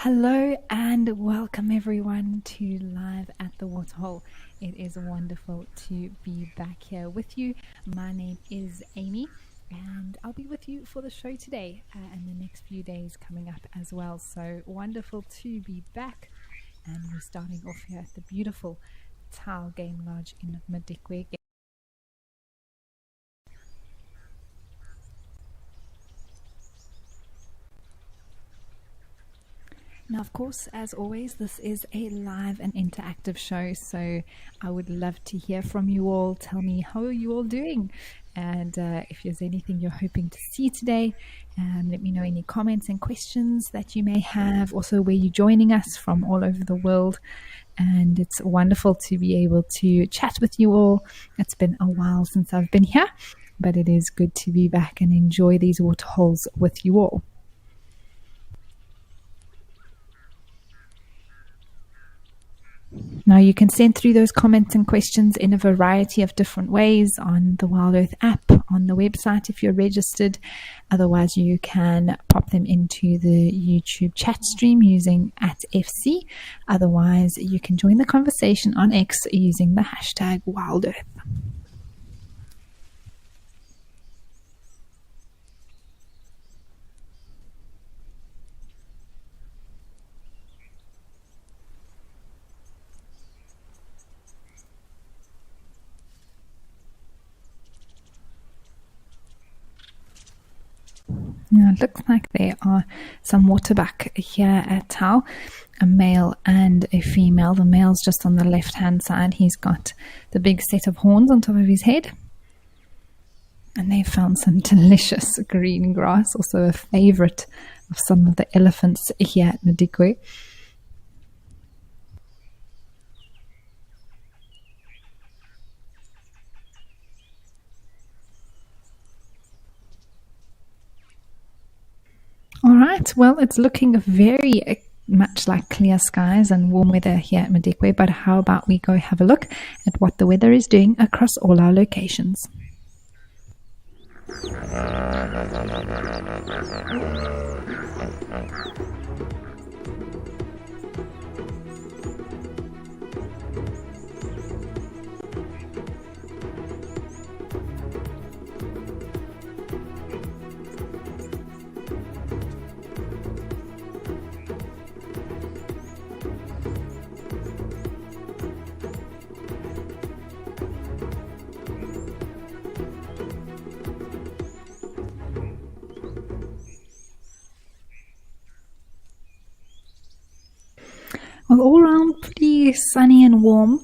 Hello and welcome everyone to Live at the Waterhole. It is wonderful to be back here with you. My name is Amy and I'll be with you for the show today and the next few days coming up as well. So wonderful to be back, and we're starting off here at the beautiful Tau Game Lodge in Madikwe. Now, of course, as always, this is a live and interactive show, so I would love to hear from you all. Tell me, how are you all doing? And if there's anything you're hoping to see today, let me know any comments and questions that you may have. Also, where you're joining us from all over the world. And it's wonderful to be able to chat with you all. It's been a while since I've been here, but it is good to be back and enjoy these waterholes with you all. Now, you can send through those comments and questions in a variety of different ways on the Wild Earth app, on the website if you're registered. Otherwise, you can pop them into the YouTube chat stream using @FC. Otherwise, you can join the conversation on X using the hashtag Wild Earth. Now, it looks like there are some waterbuck here at Tau, a male and a female. The male's just on the left-hand side. He's got the big set of horns on top of his head. And they found some delicious green grass, also a favorite of some of the elephants here at Madikwe. All right, well, it's looking very much like clear skies and warm weather here at Madikwe, but how about we go have a look at what the weather is doing across all our locations. Well, all around pretty sunny and warm,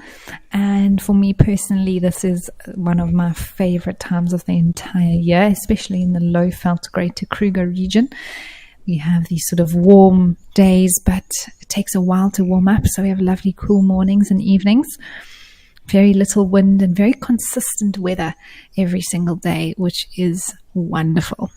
and for me personally, this is one of my favorite times of the entire year, especially in the low-veld Greater Kruger region. We have these sort of warm days, but it takes a while to warm up, so we have lovely cool mornings and evenings. Very little wind and very consistent weather every single day, which is wonderful.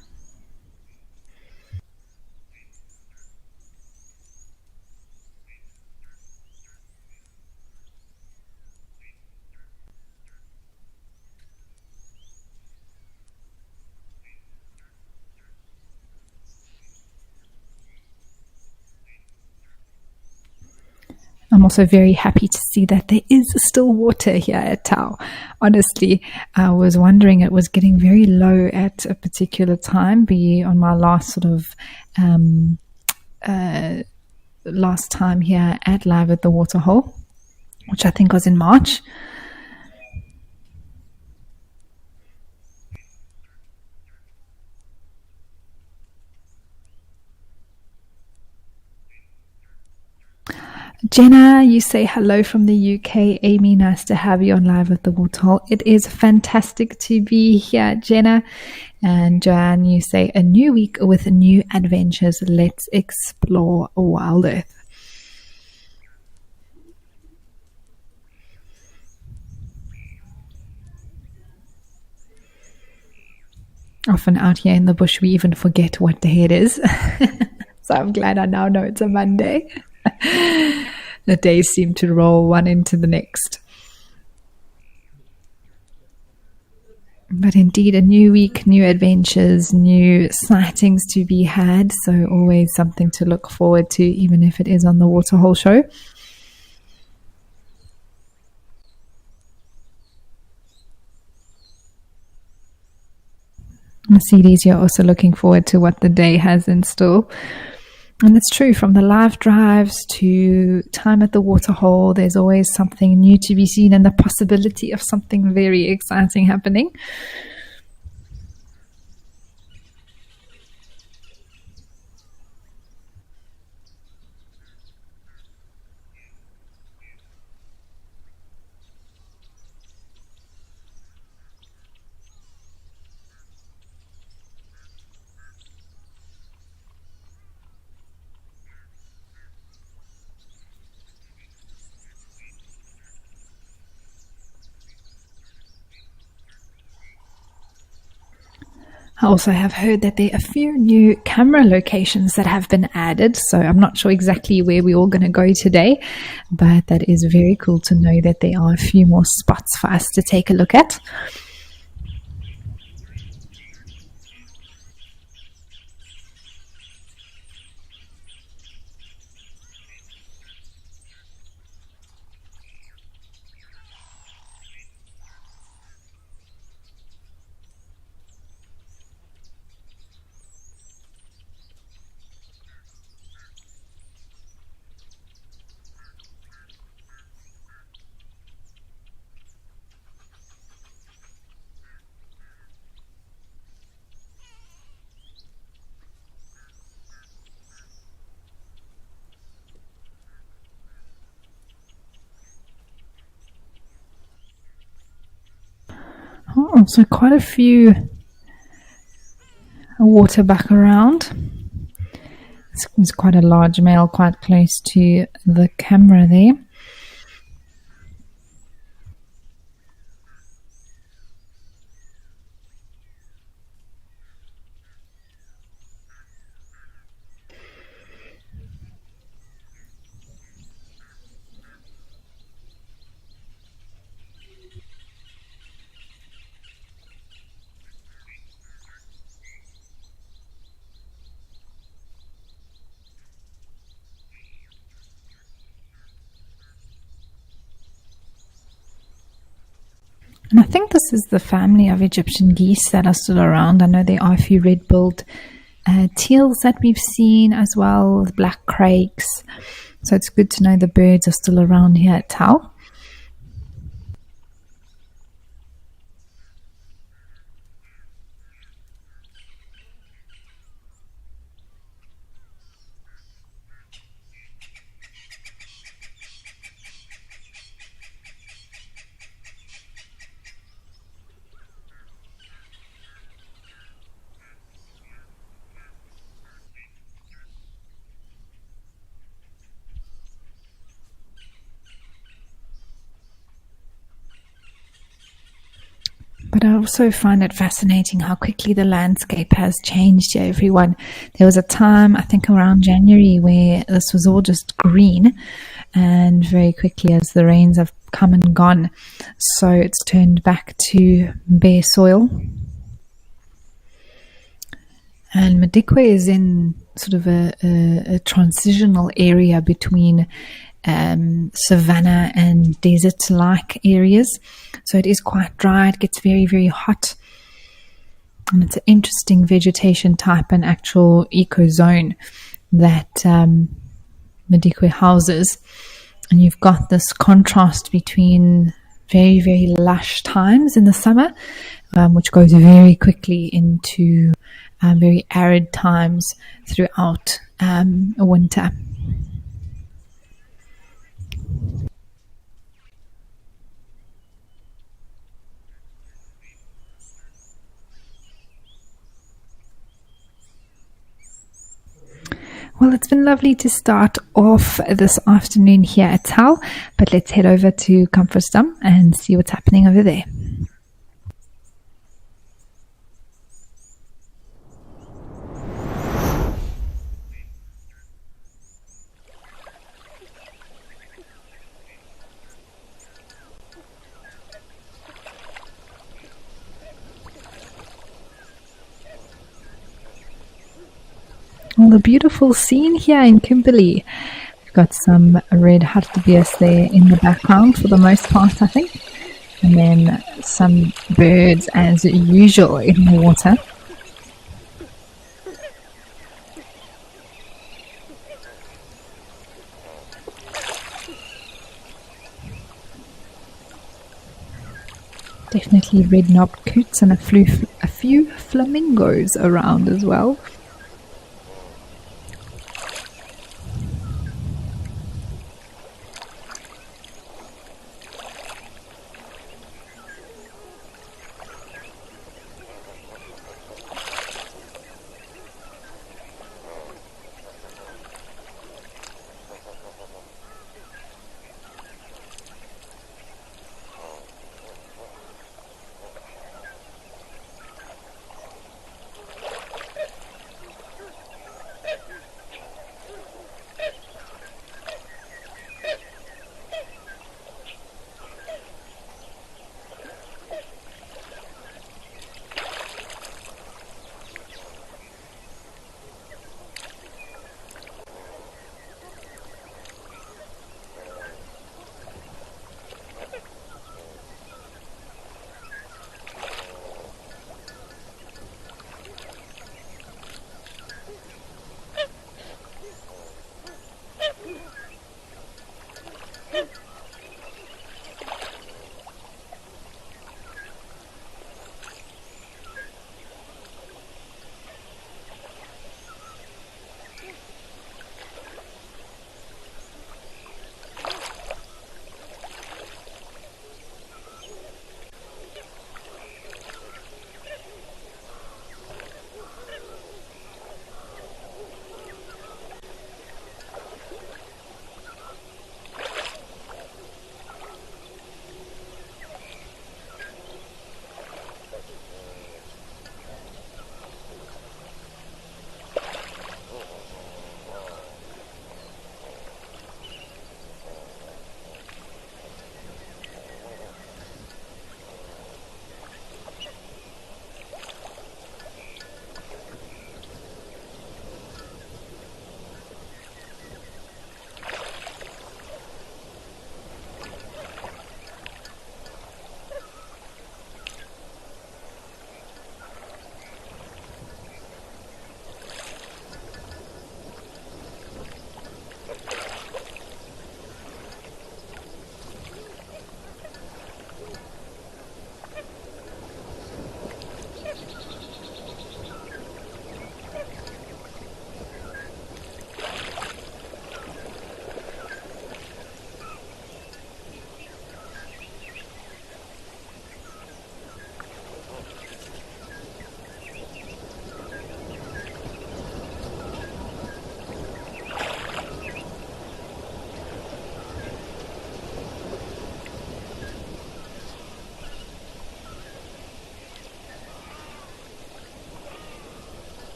I'm also very happy to see that there is still water here at Tau. Honestly, I was wondering, it was getting very low at a particular time, be on my last sort of last time here at Live at the Waterhole, which I think was in March. Jenna, you say hello from the UK. Amy, nice to have you on Live at the Waterhole. It is fantastic to be here, Jenna. And Joanne, you say a new week with new adventures. Let's explore Wild Earth. Often out here in the bush, we even forget what day it is. So I'm glad I now know it's a Monday. The days seem to roll one into the next. But indeed, a new week, new adventures, new sightings to be had. So always something to look forward to, even if it is on the Waterhole show. Mercedes, you're also looking forward to what the day has in store. And it's true, from the live drives to time at the Waterhole, there's always something new to be seen and the possibility of something very exciting happening. I also have heard that there are a few new camera locations that have been added, so I'm not sure exactly where we're all going to go today, but that is very cool to know that there are a few more spots for us to take a look at. Oh, so quite a few waterbuck around. It's quite a large male, quite close to the camera there. And I think this is the family of Egyptian geese that are still around. I know there are a few red-billed teals that we've seen as well, black crakes. So it's good to know the birds are still around here at Tau. But I also find it fascinating how quickly the landscape has changed here, everyone. There was a time, I think around January, where this was all just green, and very quickly as the rains have come and gone, so it's turned back to bare soil. And Madikwe is in sort of a transitional area between savanna and desert-like areas. So it is quite dry, it gets very, very hot. And it's an interesting vegetation type and actual ecozone that Madikwe houses. And you've got this contrast between very, very lush times in the summer, which goes very quickly into very arid times throughout winter. Well, it's been lovely to start off this afternoon here at Tau, but let's head over to Comfortsdam and see what's happening over there. Well, a beautiful scene here in Kimberley. We've got some red hartebeest there in the background for the most part, I think. And then some birds as usual in the water. Definitely red-knobbed coots and a few flamingos around as well.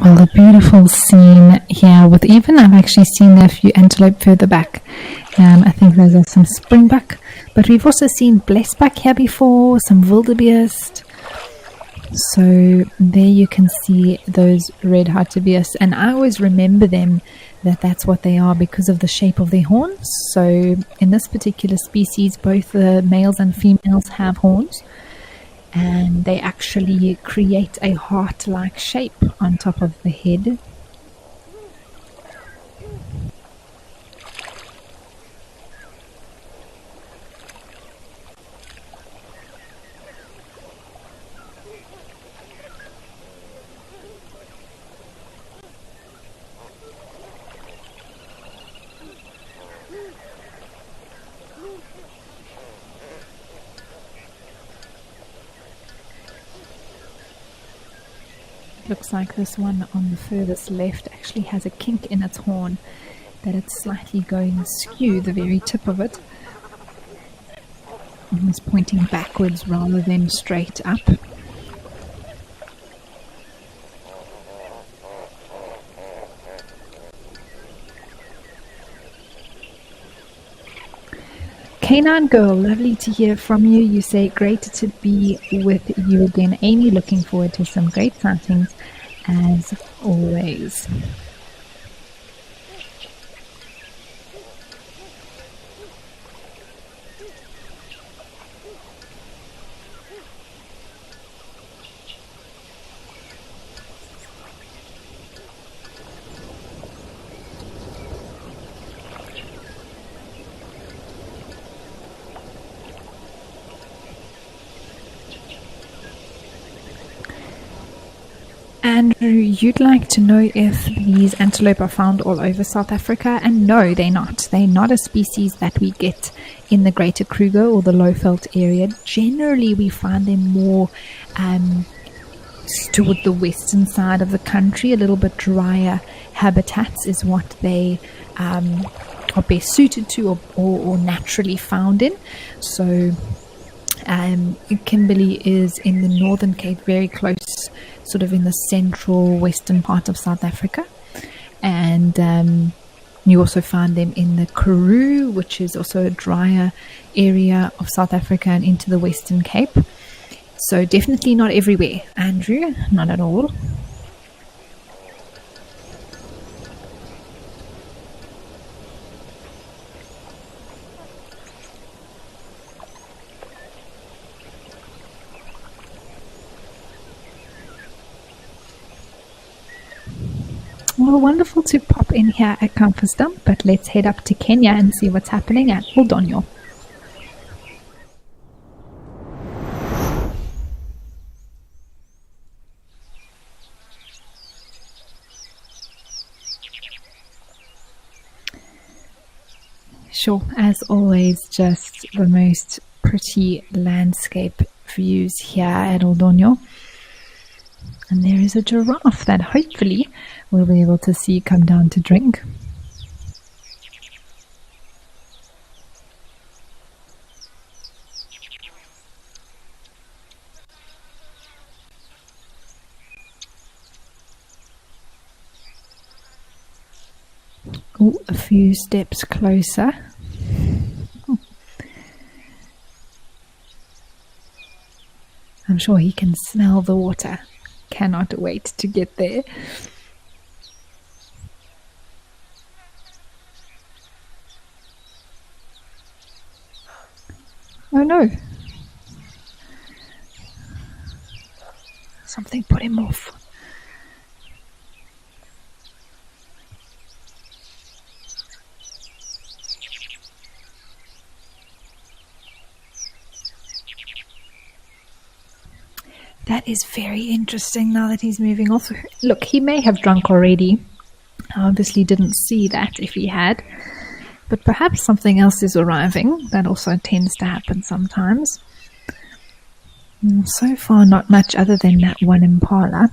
Well, a beautiful scene here with even, I've actually seen a few antelope further back. I think those are some springbuck, but we've also seen blesbuck here before, some wildebeest. So there you can see those red hartebeest, and I always remember them that's what they are because of the shape of their horns. So in this particular species, both the males and females have horns, and they actually create a heart-like shape on top of the head. Looks like this one on the furthest left actually has a kink in its horn, that it's slightly going askew, the very tip of it. Almost pointing backwards rather than straight up. Canine Girl, lovely to hear from you. You say great to be with you again, Amy. Looking forward to some great sightings as always. Andrew, you'd like to know if these antelope are found all over South Africa, and no, they're not. They're not a species that we get in the Greater Kruger or the Lowveld area. Generally, we find them more toward the western side of the country. A little bit drier habitats is what they are best suited to or naturally found in. So Kimberley is in the Northern Cape, very close, sort of in the central western part of South Africa. And you also find them in the Karoo, which is also a drier area of South Africa, and into the Western Cape. So definitely not everywhere, Andrew, not at all. Well, wonderful to pop in here at Campus Dump, but let's head up to Kenya and see what's happening at Oldonyo. Sure, as always, just the most pretty landscape views here at Oldonyo. And there is a giraffe that hopefully we'll be able to see come down to drink. Oh, a few steps closer. I'm sure he can smell the water. Cannot wait to get there. Oh no. Something put him off. That is very interesting now that he's moving off. Look, he may have drunk already. I obviously didn't see that if he had. But perhaps something else is arriving. That also tends to happen sometimes. So far, not much other than that one impala.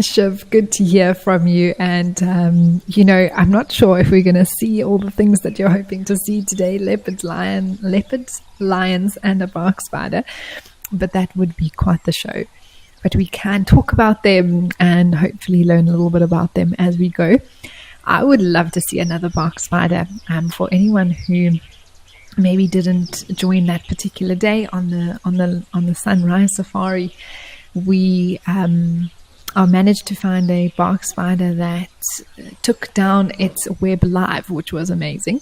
Shiv, good to hear from you. And, I'm not sure if we're going to see all the things that you're hoping to see today: leopards, lions, and a bark spider. But that would be quite the show. But we can talk about them and hopefully learn a little bit about them as we go. I would love to see another bark spider. For anyone who maybe didn't join that particular day on the sunrise safari, we managed to find a bark spider that took down its web live, which was amazing.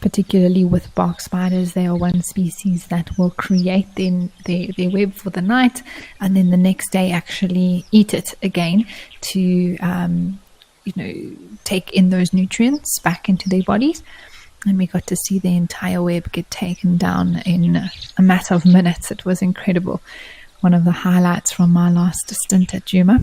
Particularly with bark spiders, they are one species that will create their web for the night and then the next day actually eat it again to take in those nutrients back into their bodies. And we got to see the entire web get taken down in a matter of minutes. It was incredible. One of the highlights from my last stint at Juma.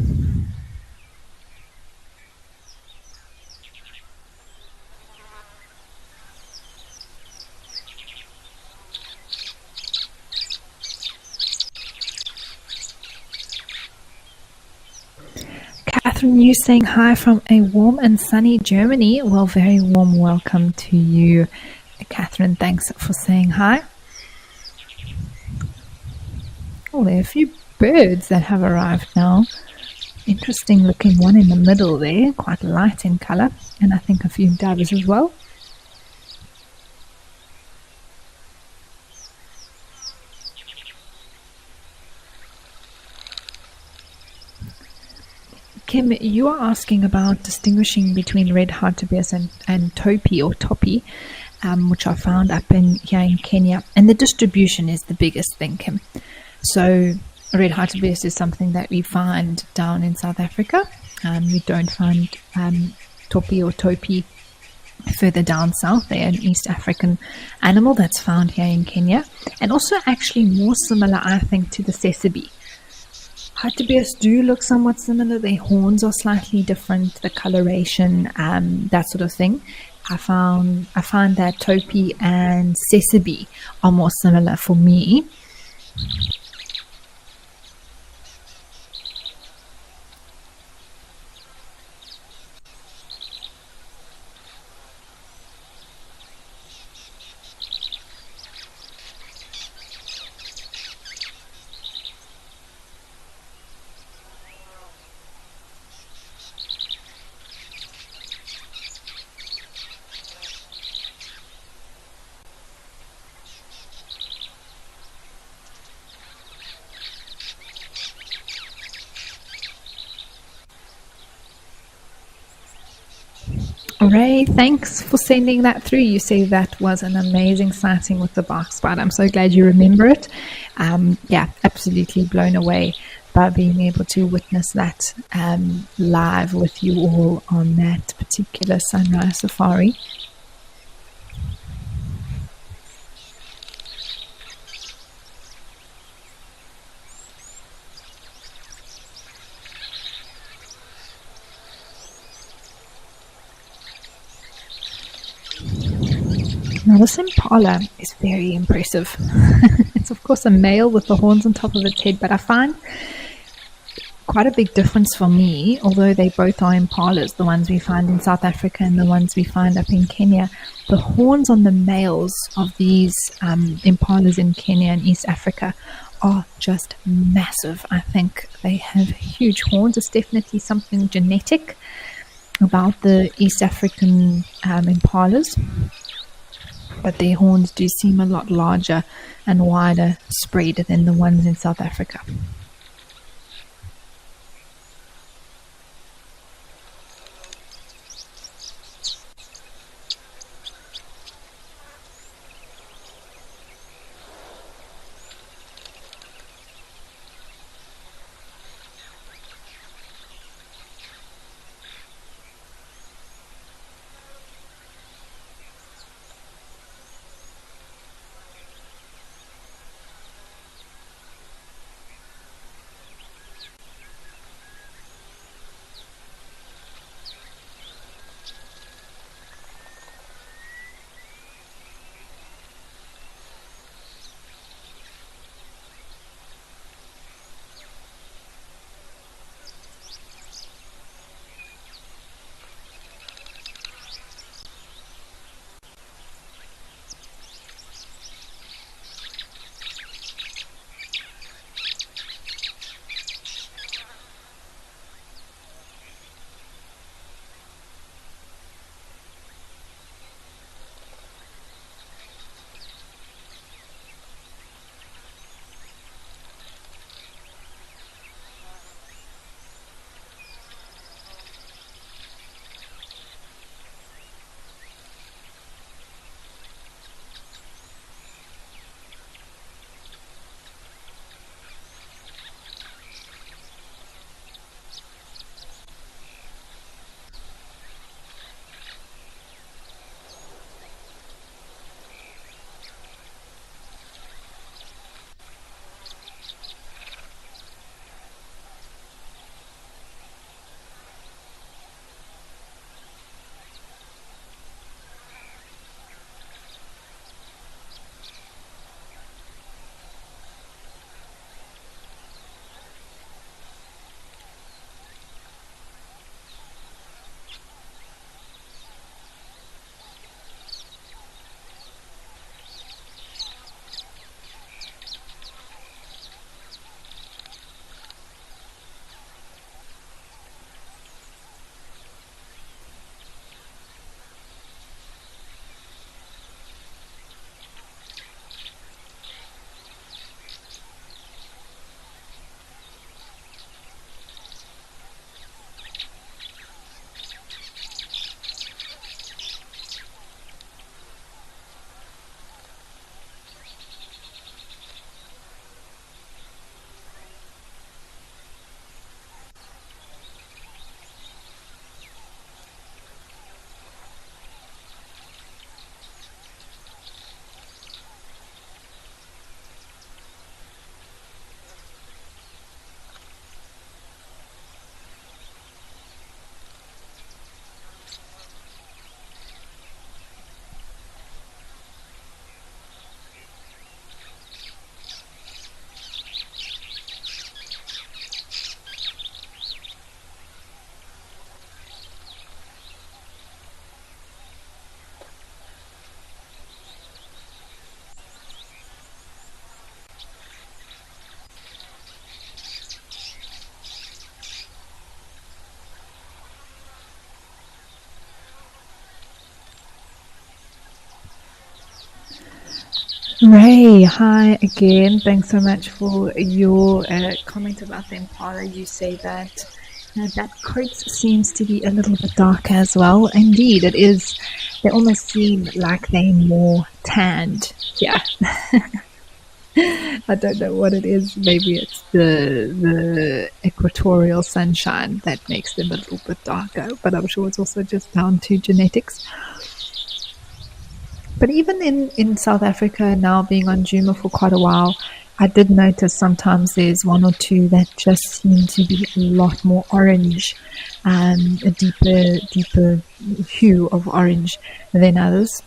Catherine, you saying hi from a warm and sunny Germany. Well, very warm welcome to you, Catherine. Thanks for saying hi. Oh, there are a few birds that have arrived now. Interesting looking one in the middle there, quite light in color, and I think a few doves as well. Kim, you are asking about distinguishing between red hartebeest and topi or topi, which are found up here in Kenya. And the distribution is the biggest thing, Kim. So red hartebeest is something that we find down in South Africa. You don't find topi or topi further down south. They're an East African animal that's found here in Kenya. And also actually more similar, I think, to the sesame. Hartebeest do look somewhat similar. Their horns are slightly different, the coloration, that sort of thing. I find that topi and sesame are more similar for me. Ray, thanks for sending that through. You say that was an amazing sighting with the bark spider. I'm so glad you remember it. Yeah, absolutely blown away by being able to witness that live with you all on that particular sunrise safari. Now this impala is very impressive. It's of course a male with the horns on top of its head, but I find quite a big difference for me, although they both are impalas, the ones we find in South Africa and the ones we find up in Kenya. The horns on the males of these impalas in Kenya and East Africa are just massive. I think they have huge horns. It's definitely something genetic about the East African impalas. But their horns do seem a lot larger and wider spread than the ones in South Africa. Ray, hi again. Thanks so much for your comment about the impala. You say that that coat seems to be a little bit darker as well. Indeed, it is. They almost seem like they're more tanned. Yeah, I don't know what it is. Maybe it's the equatorial sunshine that makes them a little bit darker. But I'm sure it's also just down to genetics. But even in South Africa, now being on Juma for quite a while, I did notice sometimes there's one or two that just seem to be a lot more orange, a deeper hue of orange than others.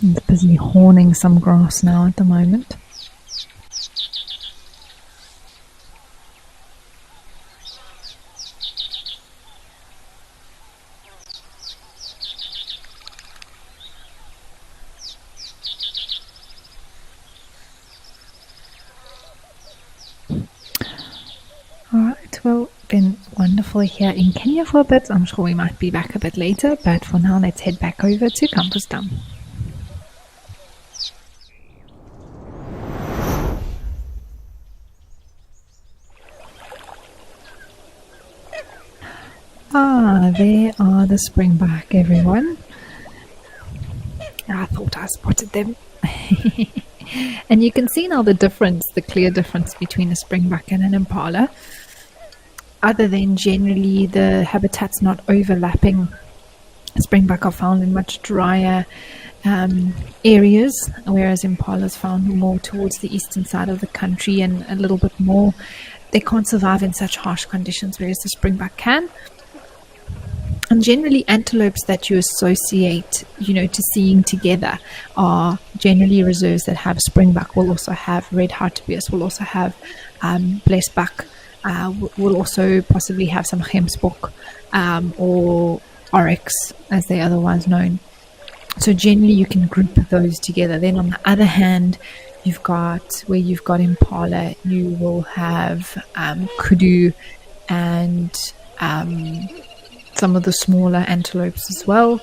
He's busy horning some grass now at the moment. Alright, well, been wonderful here in Kenya for a bit. I'm sure we might be back a bit later, but for now, let's head back over to Campus Dam. There are the springback, everyone. I thought I spotted them. And you can see now the difference, the clear difference between a springback and an impala. Other than generally the habitats not overlapping, springback are found in much drier areas, whereas impala is found more towards the eastern side of the country and a little bit more. They can't survive in such harsh conditions, whereas the springback can. And generally, antelopes that you associate, to seeing together are generally reserves that have springbuck. Will also have red hartebeest. Will also have blesbuck. Will also possibly have some gemsbok or oryx, as they're otherwise known. So generally, you can group those together. Then, on the other hand, you've got impala. You will have kudu and some of the smaller antelopes as well,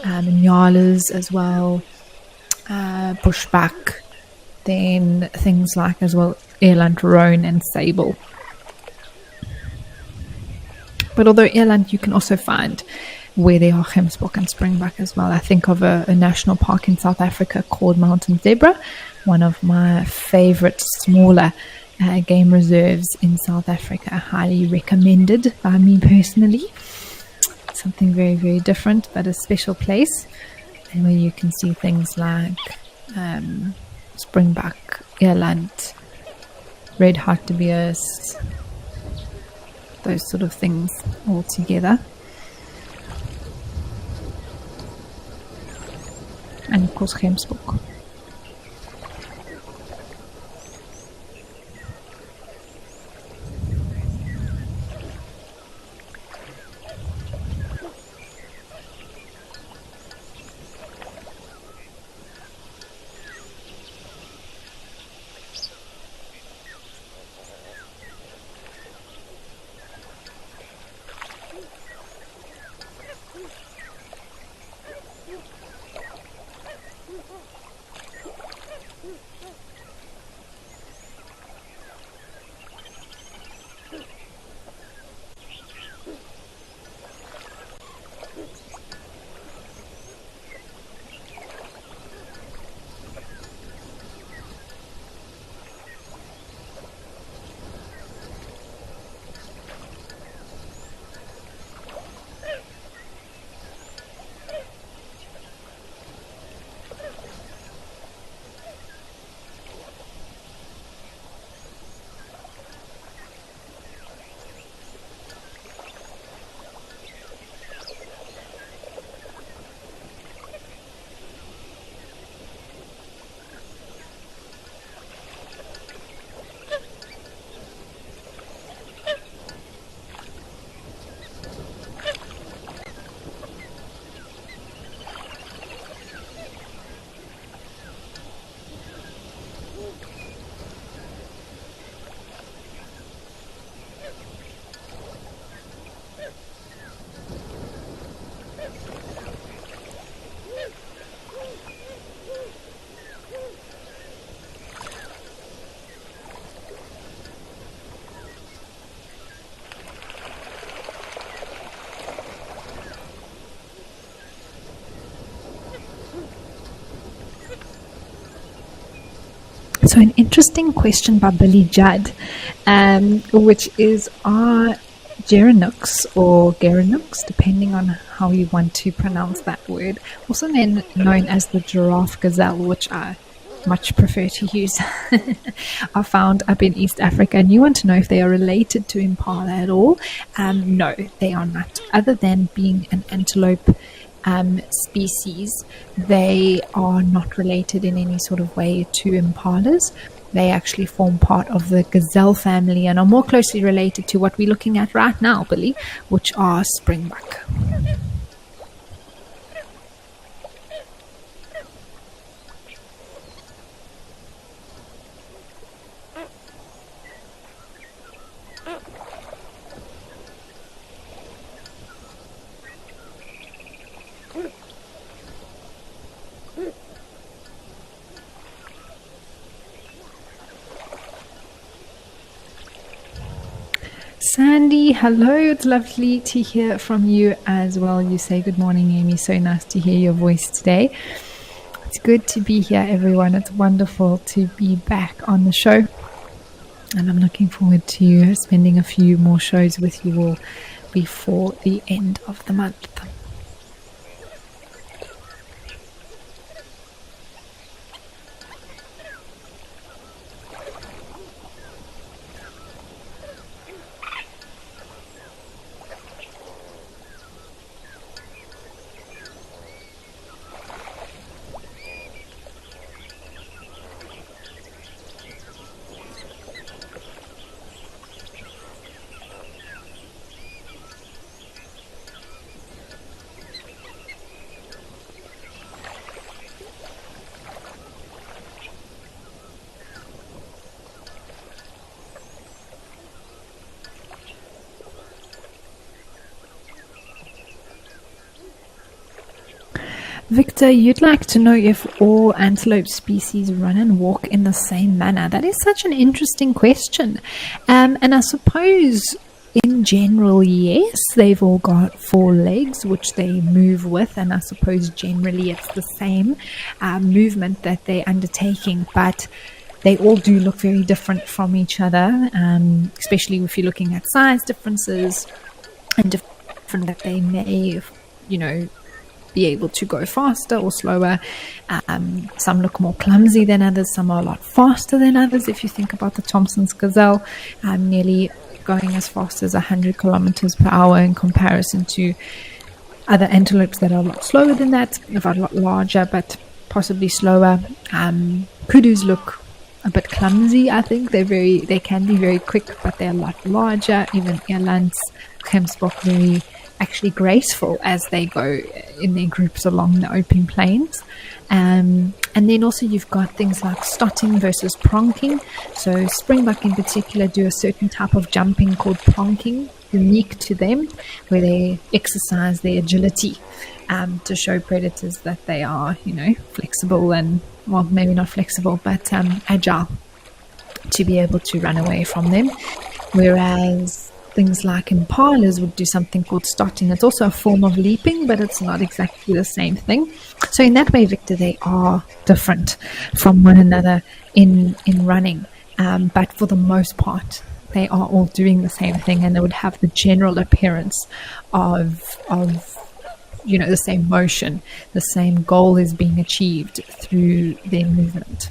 nyalas as well, bushback, then things like as well eland, roan and sable. But although eland you can also find where there are gemsbok and springbuck as well. I think of a national park in South Africa called Mountain Zebra, one of my favorite smaller game reserves in South Africa, highly recommended by me personally. Something very, very different, but a special place, and where you can see things like springbuck, eland, red hartebeest, those sort of things all together. And of course gemsbok. So, an interesting question by Billy Judd, which is, are geronux or geronux, depending on how you want to pronounce that word, also then known as the giraffe gazelle, which I much prefer to use, are found up in East Africa. And you want to know if they are related to impala at all? No, they are not. Other than being an antelope species, they are not related in any sort of way to impalas. They actually form part of the gazelle family and are more closely related to what we're looking at right now, Billy, which are springbuck. Sandy, hello. It's lovely to hear from you as well. You say good morning, Amy. So nice to hear your voice today. It's good to be here, everyone. It's wonderful to be back on the show. And I'm looking forward to spending a few more shows with you all before the end of the month. Victor, you'd like to know if all antelope species run and walk in the same manner. That is such an interesting question. And I suppose in general, yes, they've all got four legs which they move with, and I suppose generally it's the same movement that they're undertaking, but they all do look very different from each other, especially if you're looking at size differences and different that they may, be able to go faster or slower. Some look more clumsy than others. Some are a lot faster than others. If you think about the Thompson's gazelle, nearly going as fast as 100 kilometers per hour in comparison to other antelopes that are a lot slower than that, a lot larger, but possibly slower. Kudus look a bit clumsy. I think they can be very quick, but they're a lot larger. Even elands, gemsbok, very actually graceful as they go in their groups along the open plains. And then also you've got things like stotting versus pronking. So springbuck in particular do a certain type of jumping called pronking, unique to them, where they exercise their agility to show predators that they are, flexible and, well, maybe not flexible, but agile to be able to run away from them. Whereas things like impalas would do something called stotting. It's also a form of leaping, but it's not exactly the same thing. So in that way, Victor, they are different from one another in running. But for the most part, they are all doing the same thing, and they would have the general appearance of the same motion. The same goal is being achieved through their movement.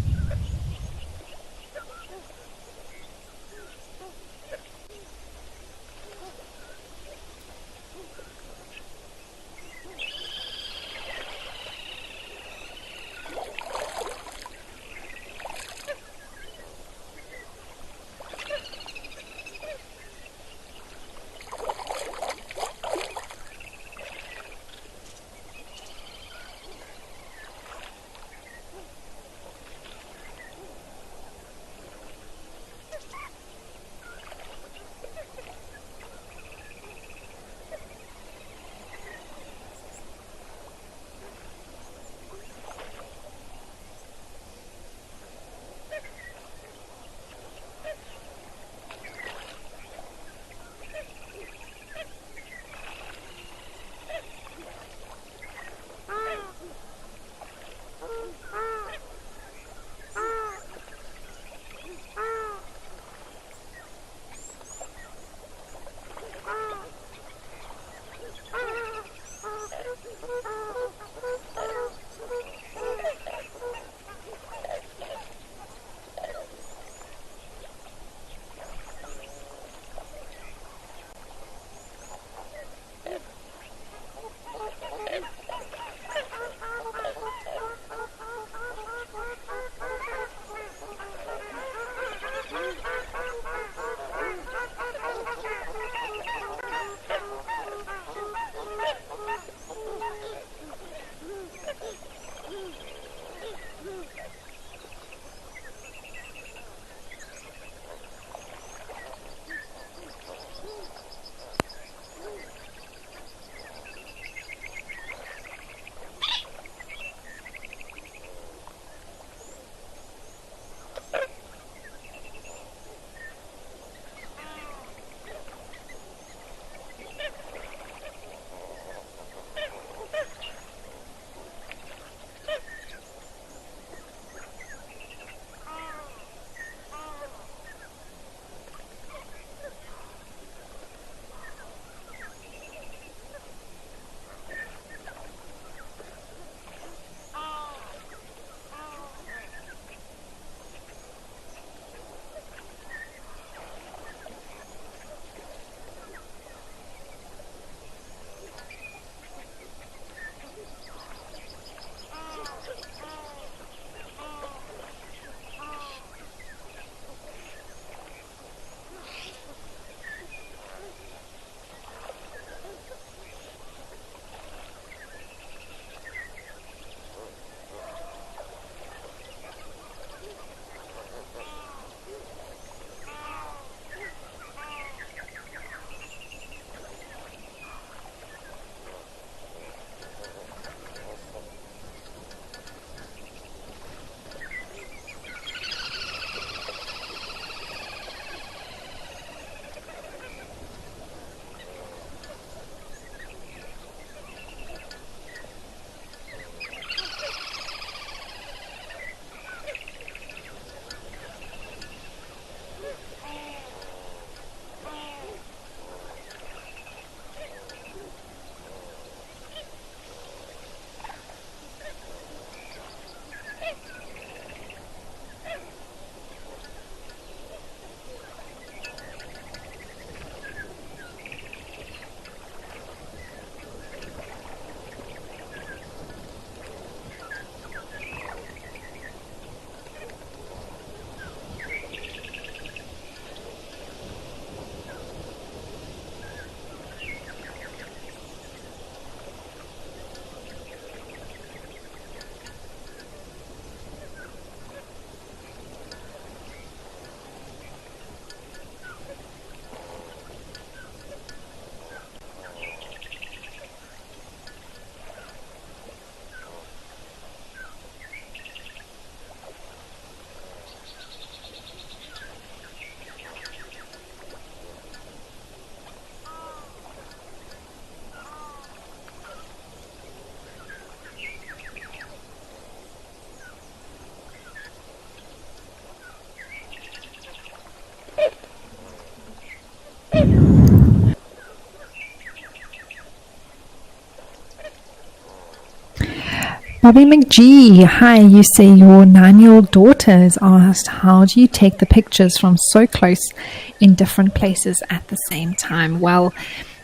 Bobby McGee, hi, you say your 9-year-old daughter has asked, how do you take the pictures from so close in different places at the same time? Well,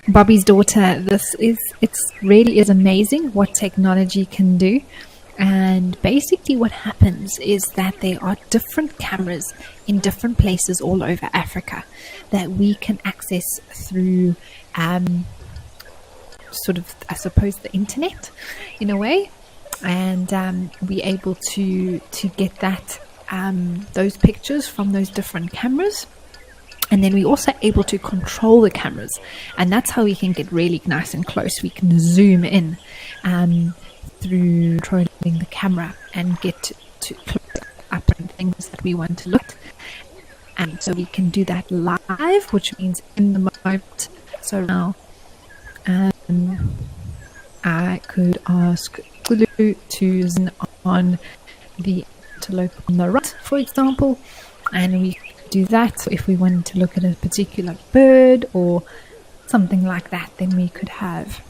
Bobby's daughter, it's really is amazing what technology can do. And basically what happens is that there are different cameras in different places all over Africa that we can access through sort of, I suppose, the internet in a way, and be able to get that those pictures from those different cameras. And then we're also able to control the cameras, and that's how we can get really nice and close. We can zoom in through controlling the camera and get to close up and things that we want to look at. And so we can do that live, which means in the moment. So now I could ask Kulu to zoom on the antelope on the right, for example, and we do that. So if we wanted to look at a particular bird or something like that, then we could have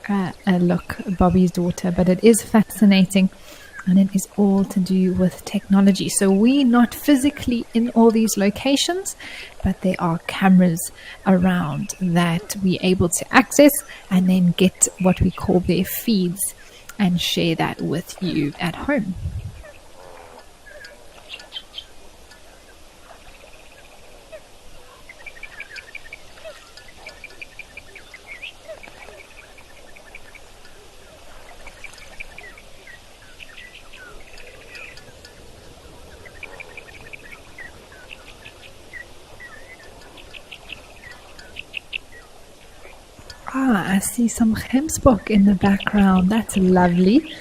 a look at Bobby's daughter. But it is fascinating, and it is all to do with technology. So we're not physically in all these locations, but there are cameras around that we're able to access and then get what we call their feeds and share that with you at home. I see some gemsbok in the background. That's lovely.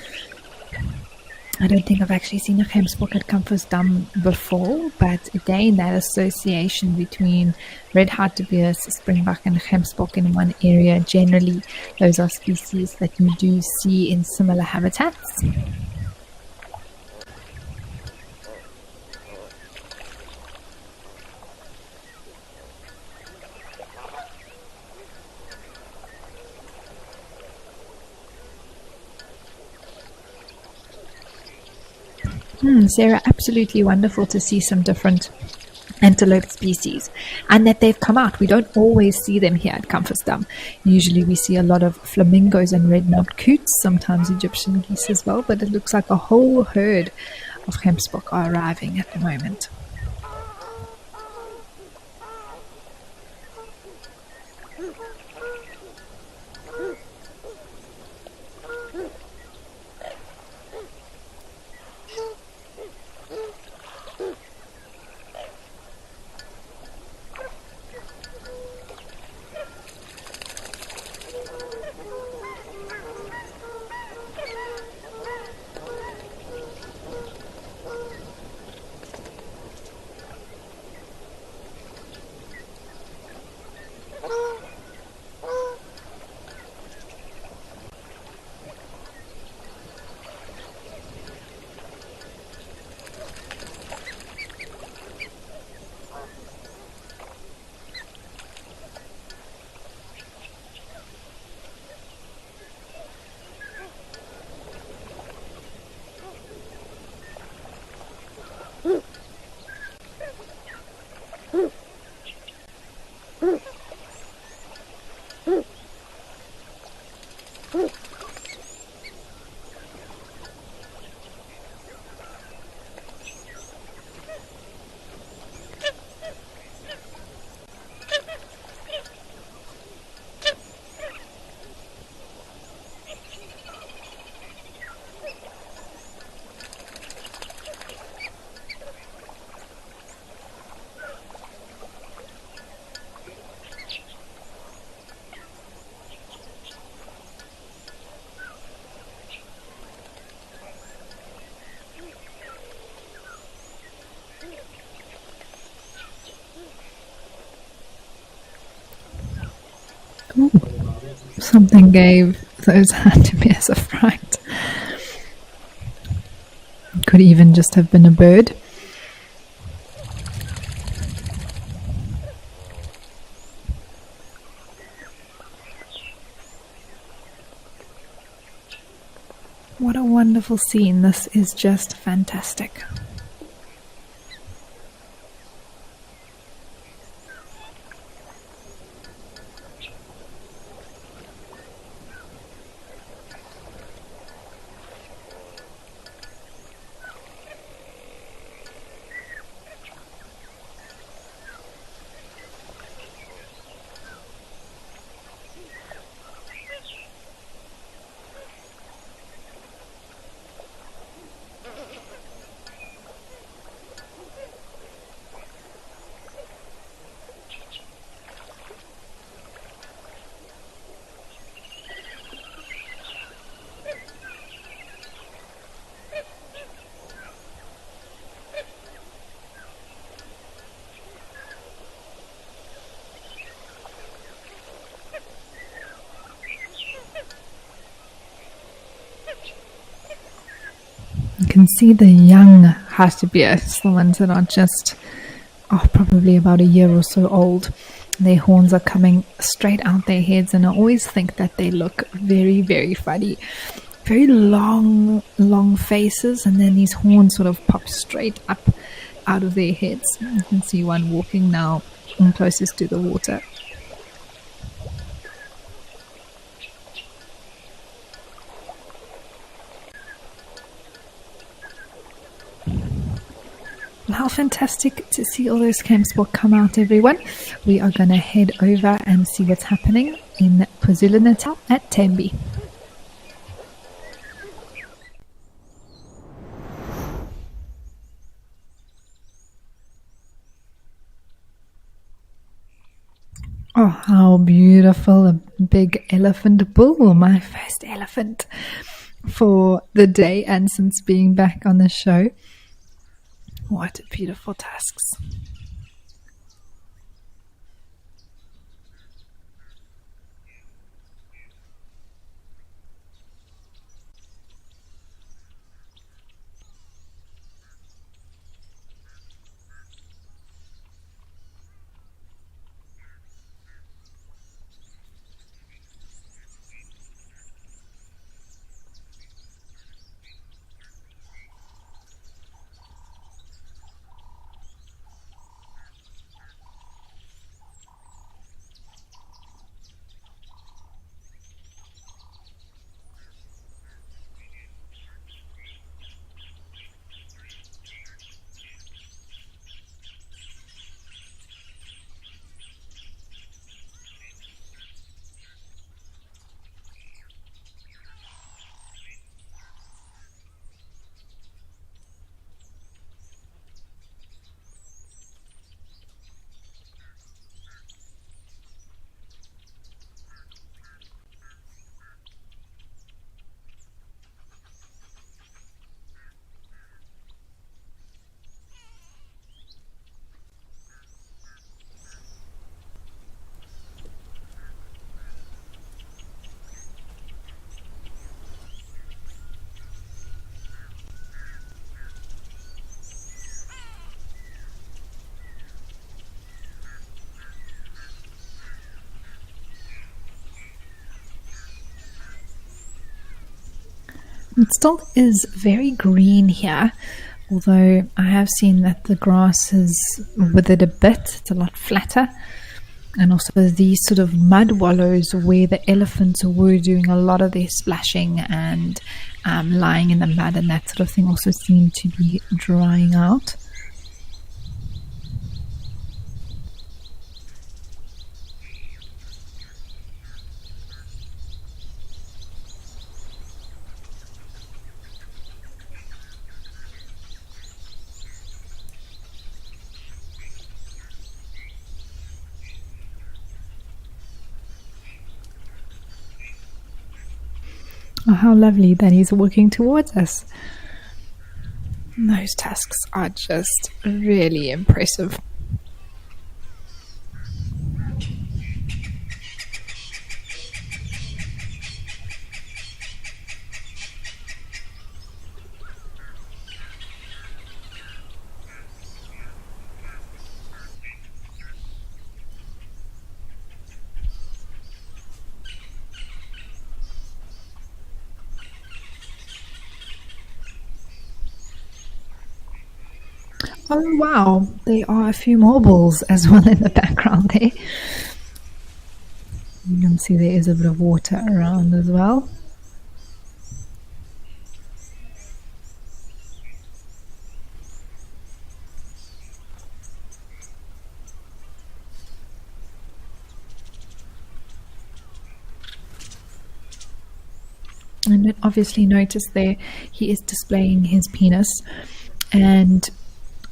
I don't think I've actually seen a gemsbok at Kamfersdam before, but again, that association between red hartebeest, springbok and gemsbok in one area, generally those are species that you do see in similar habitats. Sarah, absolutely wonderful to see some different antelope species and that they've come out. We don't always see them here at Kamfersdam. Usually we see a lot of flamingos and red-knobbed coots, sometimes Egyptian geese as well, but it looks like a whole herd of gemsbok are arriving at the moment. Ooh, something gave those hartebeest a fright. Could even just have been a bird. What a wonderful scene. This is just fantastic. You can see the young hartebeest, the ones that are just probably about a year or so old. Their horns are coming straight out their heads, and I always think that they look very, very funny. Very long faces, and then these horns sort of pop straight up out of their heads. You can see one walking now closest to the water. How fantastic to see all those campsport come out, everyone. We are going to head over and see what's happening in KwaZulu-Natal at Tembe. Oh, how beautiful. A big elephant bull, my first elephant for the day and since being back on the show. What beautiful tusks. It still is very green here, although I have seen that the grass has withered a bit. It's a lot flatter. And also these sort of mud wallows where the elephants were doing a lot of their splashing and lying in the mud and that sort of thing also seem to be drying out. Oh, how lovely that he's walking towards us. Those tusks are just really impressive. Oh wow, there are a few more bulls as well in the background there. You can see there is a bit of water around as well. And then obviously notice there he is displaying his penis. And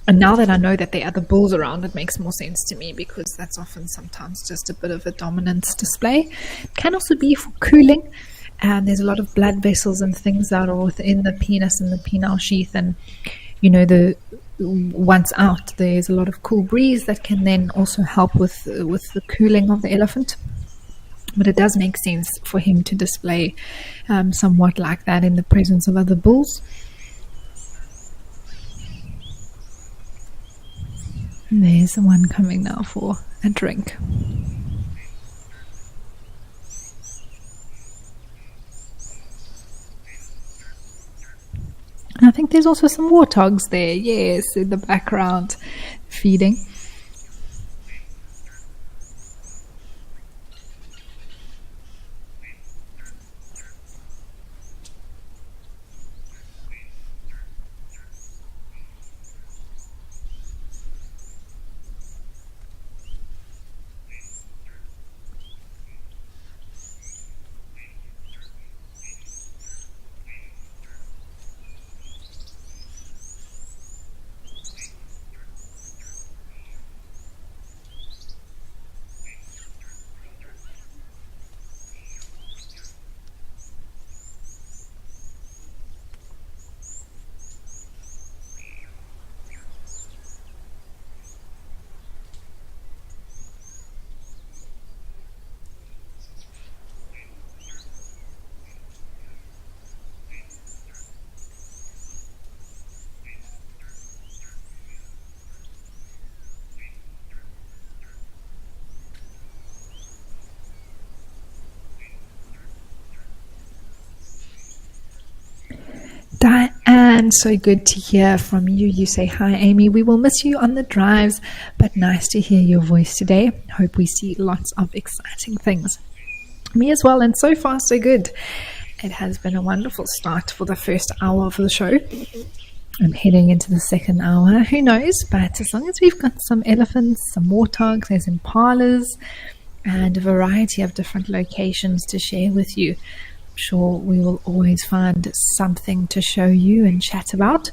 now that I know that there are other bulls around, it makes more sense to me, because that's often sometimes just a bit of a dominance display. It can also be for cooling, and there's a lot of blood vessels and things that are within the penis and the penile sheath, and the once out, there's a lot of cool breeze that can then also help with the cooling of the elephant. But it does make sense for him to display somewhat like that in the presence of other bulls. And there's the one coming now for a drink. And I think there's also some warthogs there, yes, in the background, feeding. Diane, so good to hear from you. You say, hi, Amy. We will miss you on the drives, but nice to hear your voice today. Hope we see lots of exciting things. Me as well, and so far, so good. It has been a wonderful start for the first hour of the show. I'm heading into the second hour. Who knows? But as long as we've got some elephants, some warthogs, there's impalas, and a variety of different locations to share with you, I'm sure we will always find something to show you and chat about.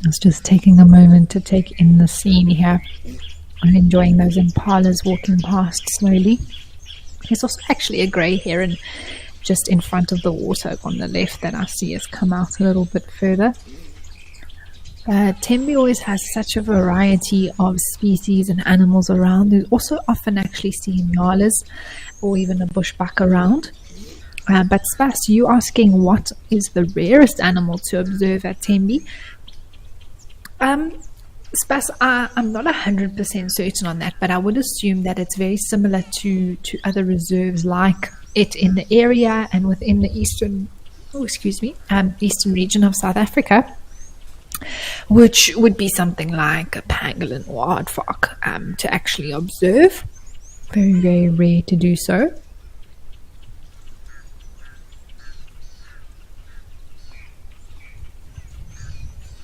It's just taking a moment to take in the scene here. I'm enjoying those impalas walking past slowly. There's also actually a grey heron just in front of the water on the left that I see has come out a little bit further. Tembe always has such a variety of species and animals around. You also often actually see nyalas or even a bushbuck around. But Spas, you asking what is the rarest animal to observe at Tembe? Spas, I'm not 100% certain on that, but I would assume that it's very similar to other reserves like it in the area and within the eastern region of South Africa, which would be something like a pangolin or aardvark to actually observe. Very, very rare to do so.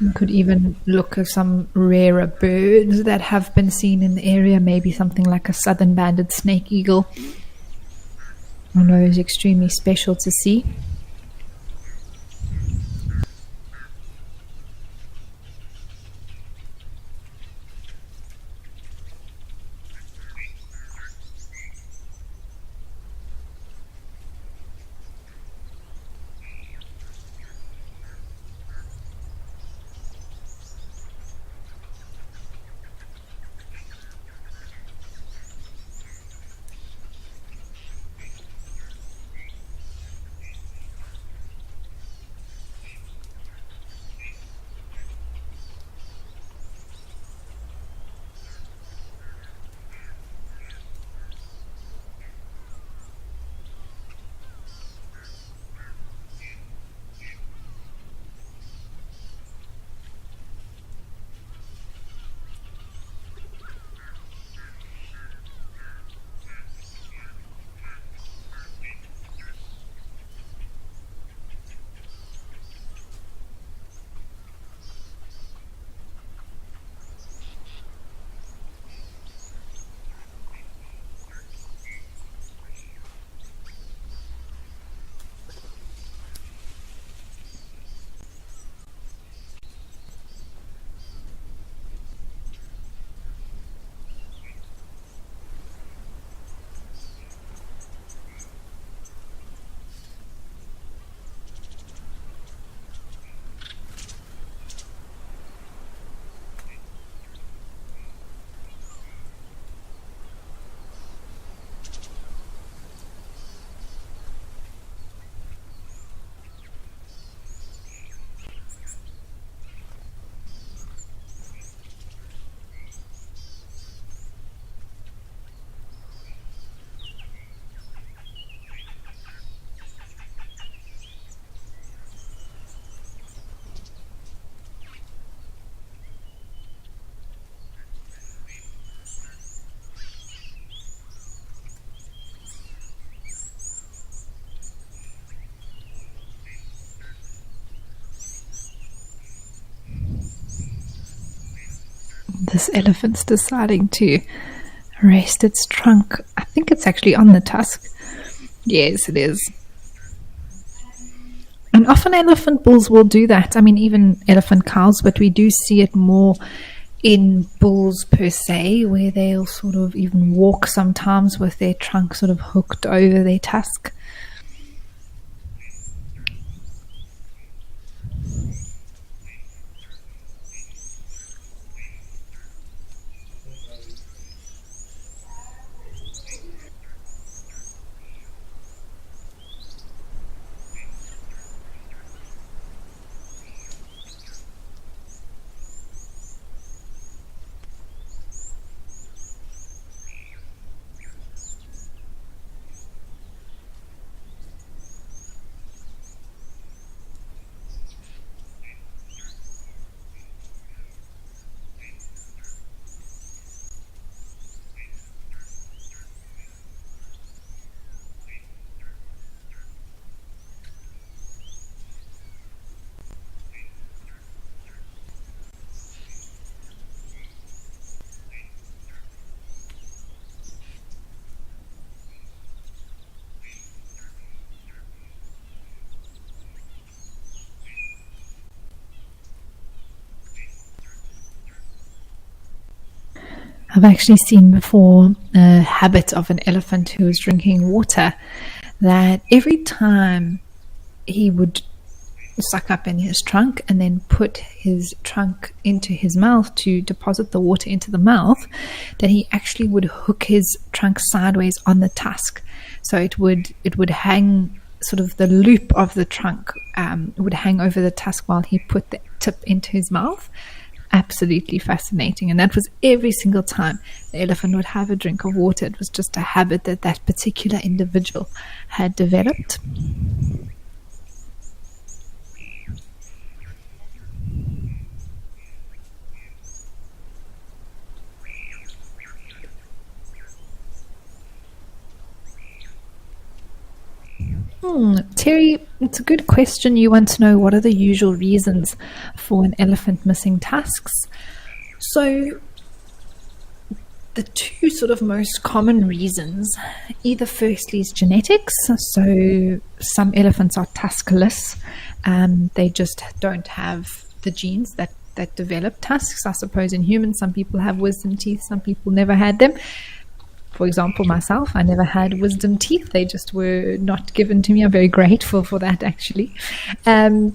You could even look at some rarer birds that have been seen in the area, maybe something like a southern banded snake eagle. I know is extremely special to see. This elephant's deciding to rest its trunk. I think it's actually on the tusk. Yes, it is. And often elephant bulls will do that. I mean, even elephant cows, but we do see it more in bulls per se, where they'll sort of even walk sometimes with their trunk sort of hooked over their tusk. I've actually seen before a habit of an elephant who was drinking water, that every time he would suck up in his trunk and then put his trunk into his mouth to deposit the water into the mouth, that he actually would hook his trunk sideways on the tusk. So it would hang, sort of the loop of the trunk would hang over the tusk while he put the tip into his mouth. Absolutely fascinating. And that was every single time the elephant would have a drink of water. It was just a habit that that particular individual had developed. Terry, it's a good question. You want to know what are the usual reasons for an elephant missing tusks. So the two sort of most common reasons, either firstly is genetics. So some elephants are tuskless. They just don't have the genes that develop tusks. I suppose in humans, some people have wisdom teeth, some people never had them. For example, myself, I never had wisdom teeth. They just were not given to me. I'm very grateful for that, actually. But,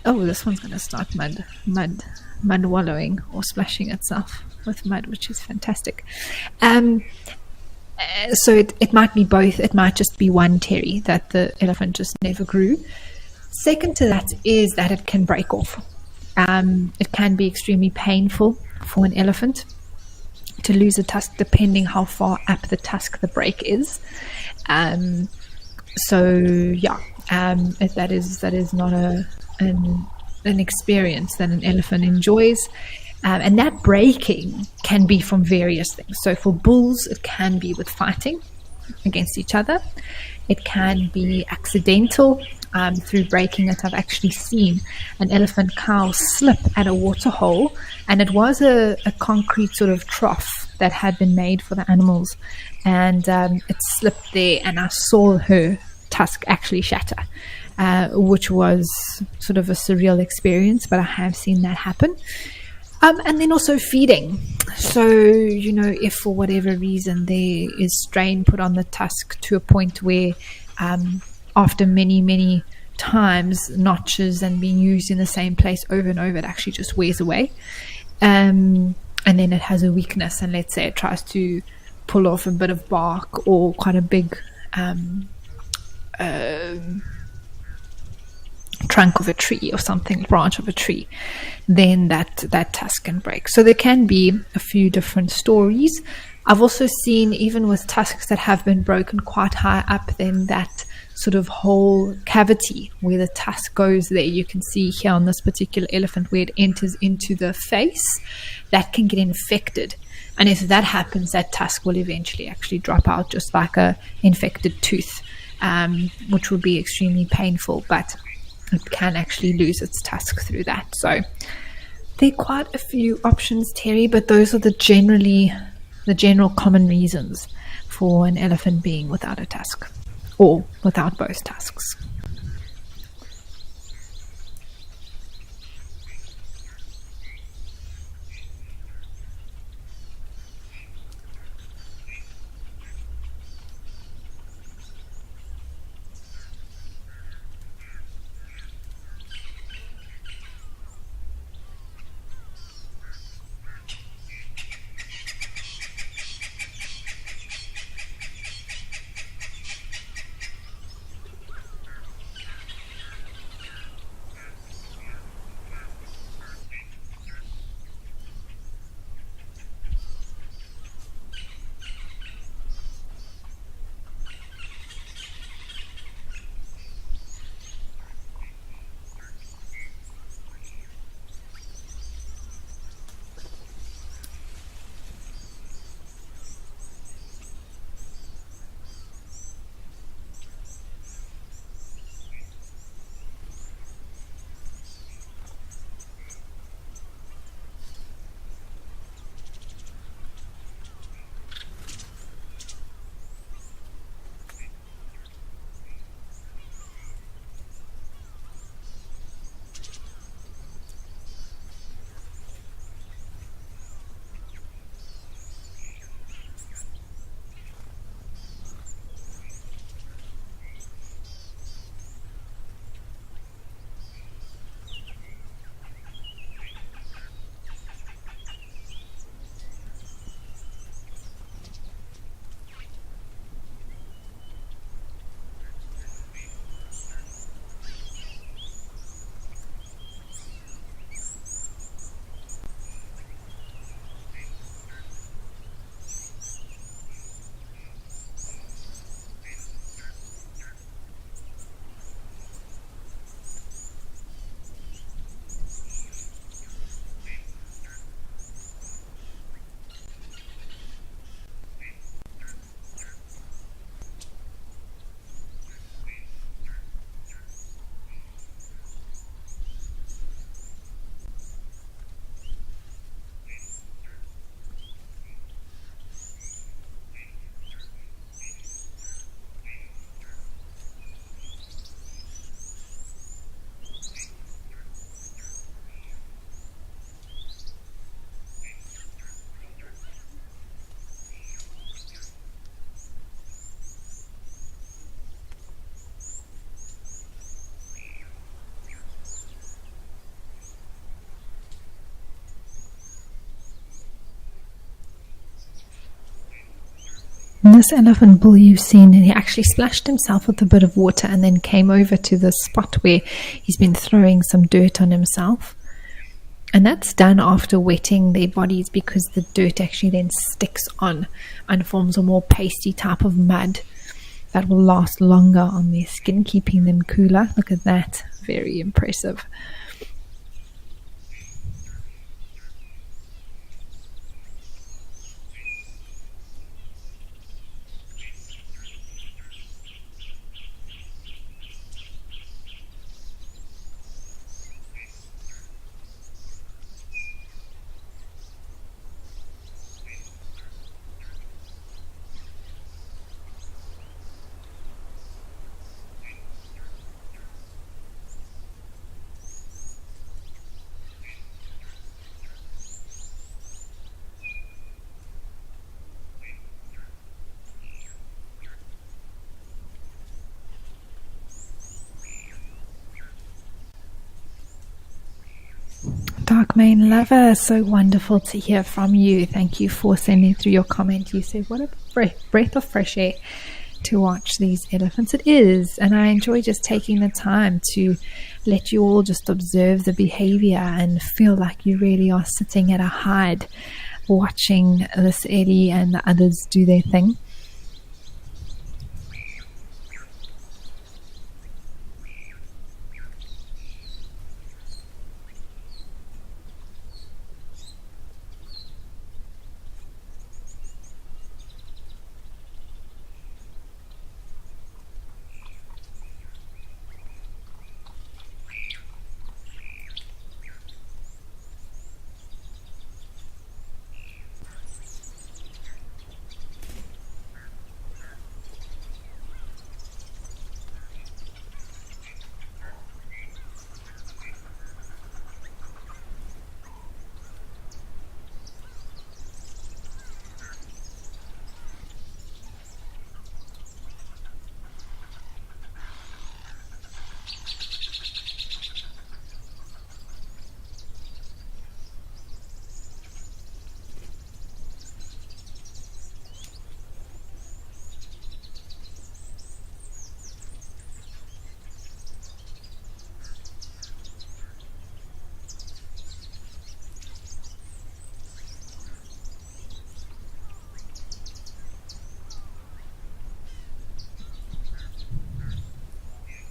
oh, this one's going to start mud wallowing or splashing itself with mud, which is fantastic. So it might be both. It might just be one, Terry, that the elephant just never grew. Second to that is that it can break off. It can be extremely painful for an elephant to lose a tusk, depending how far up the tusk the break is. So yeah, that is not an experience that an elephant enjoys. And that breaking can be from various things. So for bulls, it can be with fighting against each other. It can be accidental through breaking it. I've actually seen an elephant cow slip at a waterhole, and it was a concrete sort of trough that had been made for the animals, and it slipped there, and I saw her tusk actually shatter, which was sort of a surreal experience, but I have seen that happen. And then also feeding. So, if for whatever reason there is strain put on the tusk to a point where after many, many times, notches and being used in the same place over and over, it actually just wears away. And then it has a weakness, and let's say it tries to pull off a bit of bark or quite a big trunk of a tree or something, branch of a tree, then that tusk can break. So there can be a few different stories. I've also seen, even with tusks that have been broken quite high up, then that sort of whole cavity where the tusk goes there, you can see here on this particular elephant where it enters into the face, that can get infected. And if that happens, that tusk will eventually actually drop out, just like a infected tooth, which will be extremely painful, but it can actually lose its tusk through that. So there are quite a few options, Terry, but those are the general common reasons for an elephant being without a tusk or without both tusks. And this elephant bull you've seen, he actually splashed himself with a bit of water and then came over to the spot where he's been throwing some dirt on himself. And that's done after wetting their bodies, because the dirt actually then sticks on and forms a more pasty type of mud that will last longer on their skin, keeping them cooler. Look at that. Very impressive. Dark Main Lover, so wonderful to hear from you. Thank you for sending through your comment. You said, what a breath of fresh air to watch these elephants. It is, and I enjoy just taking the time to let you all just observe the behavior and feel like you really are sitting at a hide watching this Ellie and the others do their thing.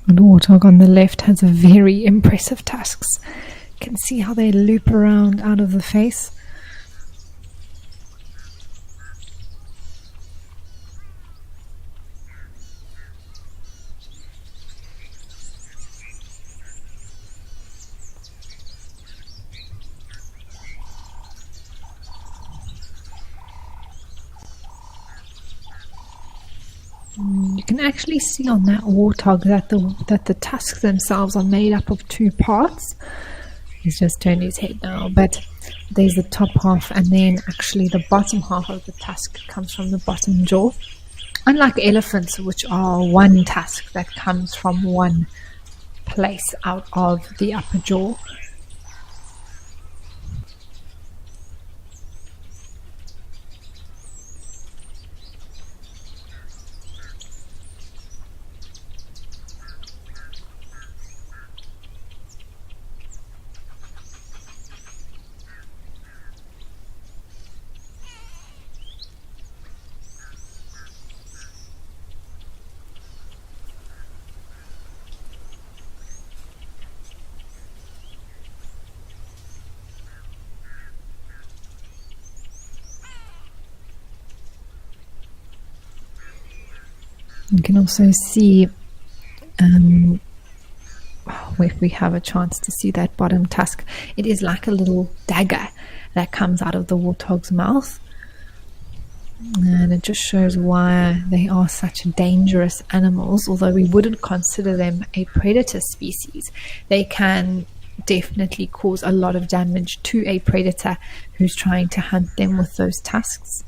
And the warthog on the left has a very impressive tusks. You can see how they loop around out of the face. You can actually see on that warthog that the tusks themselves are made up of two parts. He's just turned his head now, but there's the top half, and then actually the bottom half of the tusk comes from the bottom jaw. Unlike elephants, which are one tusk that comes from one place out of the upper jaw. You can also see, if we have a chance to see that bottom tusk, it is like a little dagger that comes out of the warthog's mouth. And it just shows why they are such dangerous animals. Although we wouldn't consider them a predator species, they can definitely cause a lot of damage to a predator who's trying to hunt them with those tusks.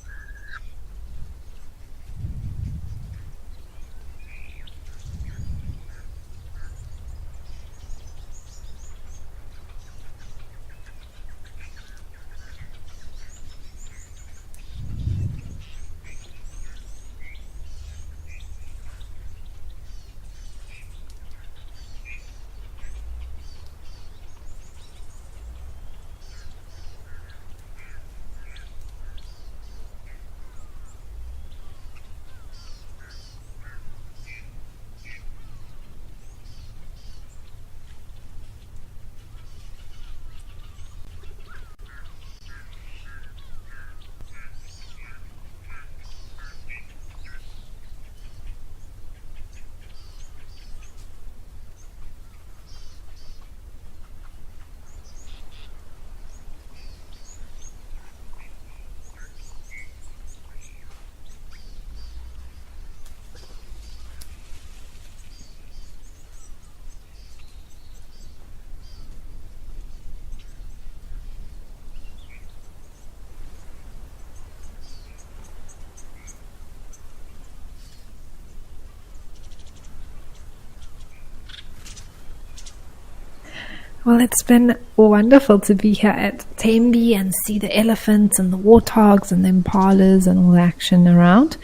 Well, it's been wonderful to be here at Tembe and see the elephants and the warthogs and the impalas and all the action around.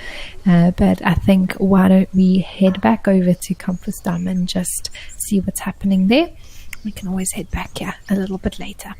But I think why don't we head back over to Campus Dam and just see what's happening there. We can always head back here a little bit later.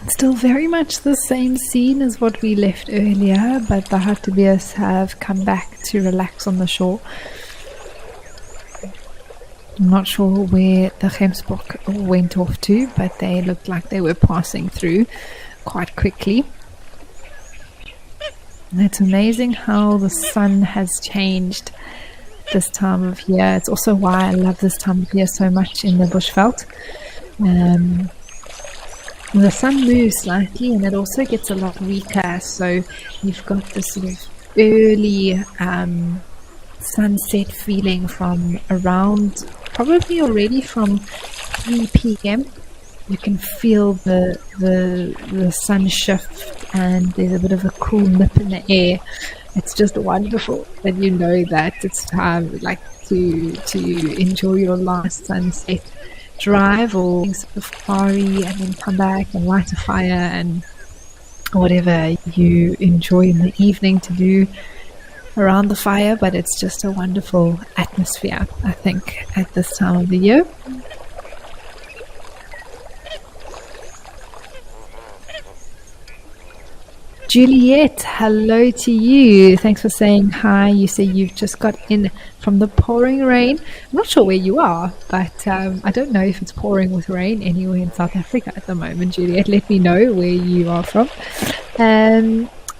Still very much the same scene as what we left earlier, but the hartebeest have come back to relax on the shore. I'm not sure where the gemsbok went off to, but they looked like they were passing through quite quickly. And it's amazing how the sun has changed this time of year. It's also why I love this time of year so much in the Bushveld. The sun moves slightly and it also gets a lot weaker, so you've got this sort of early sunset feeling from around, probably already from 3 p.m. You can feel the sun shift and there's a bit of a cool nip in the air. It's just wonderful that you know that it's time like to enjoy your last sunset drive or safari and then come back and light a fire and whatever you enjoy in the evening to do around the fire. But it's just a wonderful atmosphere, I think, at this time of the year. Juliet, hello to you. Thanks for saying hi. You say you've just got in from the pouring rain. I'm not sure where you are, but I don't know if it's pouring with rain anywhere in South Africa at the moment. Juliet, let me know where you are from.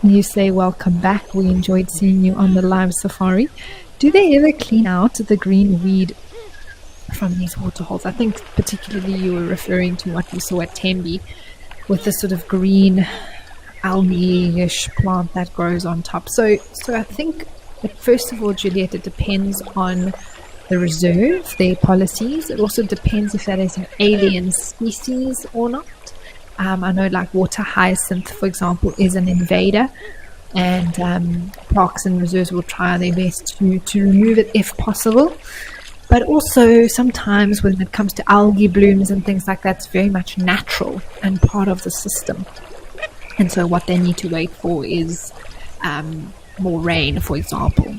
You say welcome back. We enjoyed seeing you on the live safari. Do they ever clean out the green weed from these waterholes? I think particularly you were referring to what we saw at Tembe with the sort of green algae-ish plant that grows on top. So I think that first of all, Juliet, it depends on the reserve, their policies. It also depends if that is an alien species or not. I know like water hyacinth, for example, is an invader, and parks and reserves will try their best to remove it if possible. But also sometimes when it comes to algae blooms and things like that, it's very much natural and part of the system. And so what they need to wait for is more rain, for example.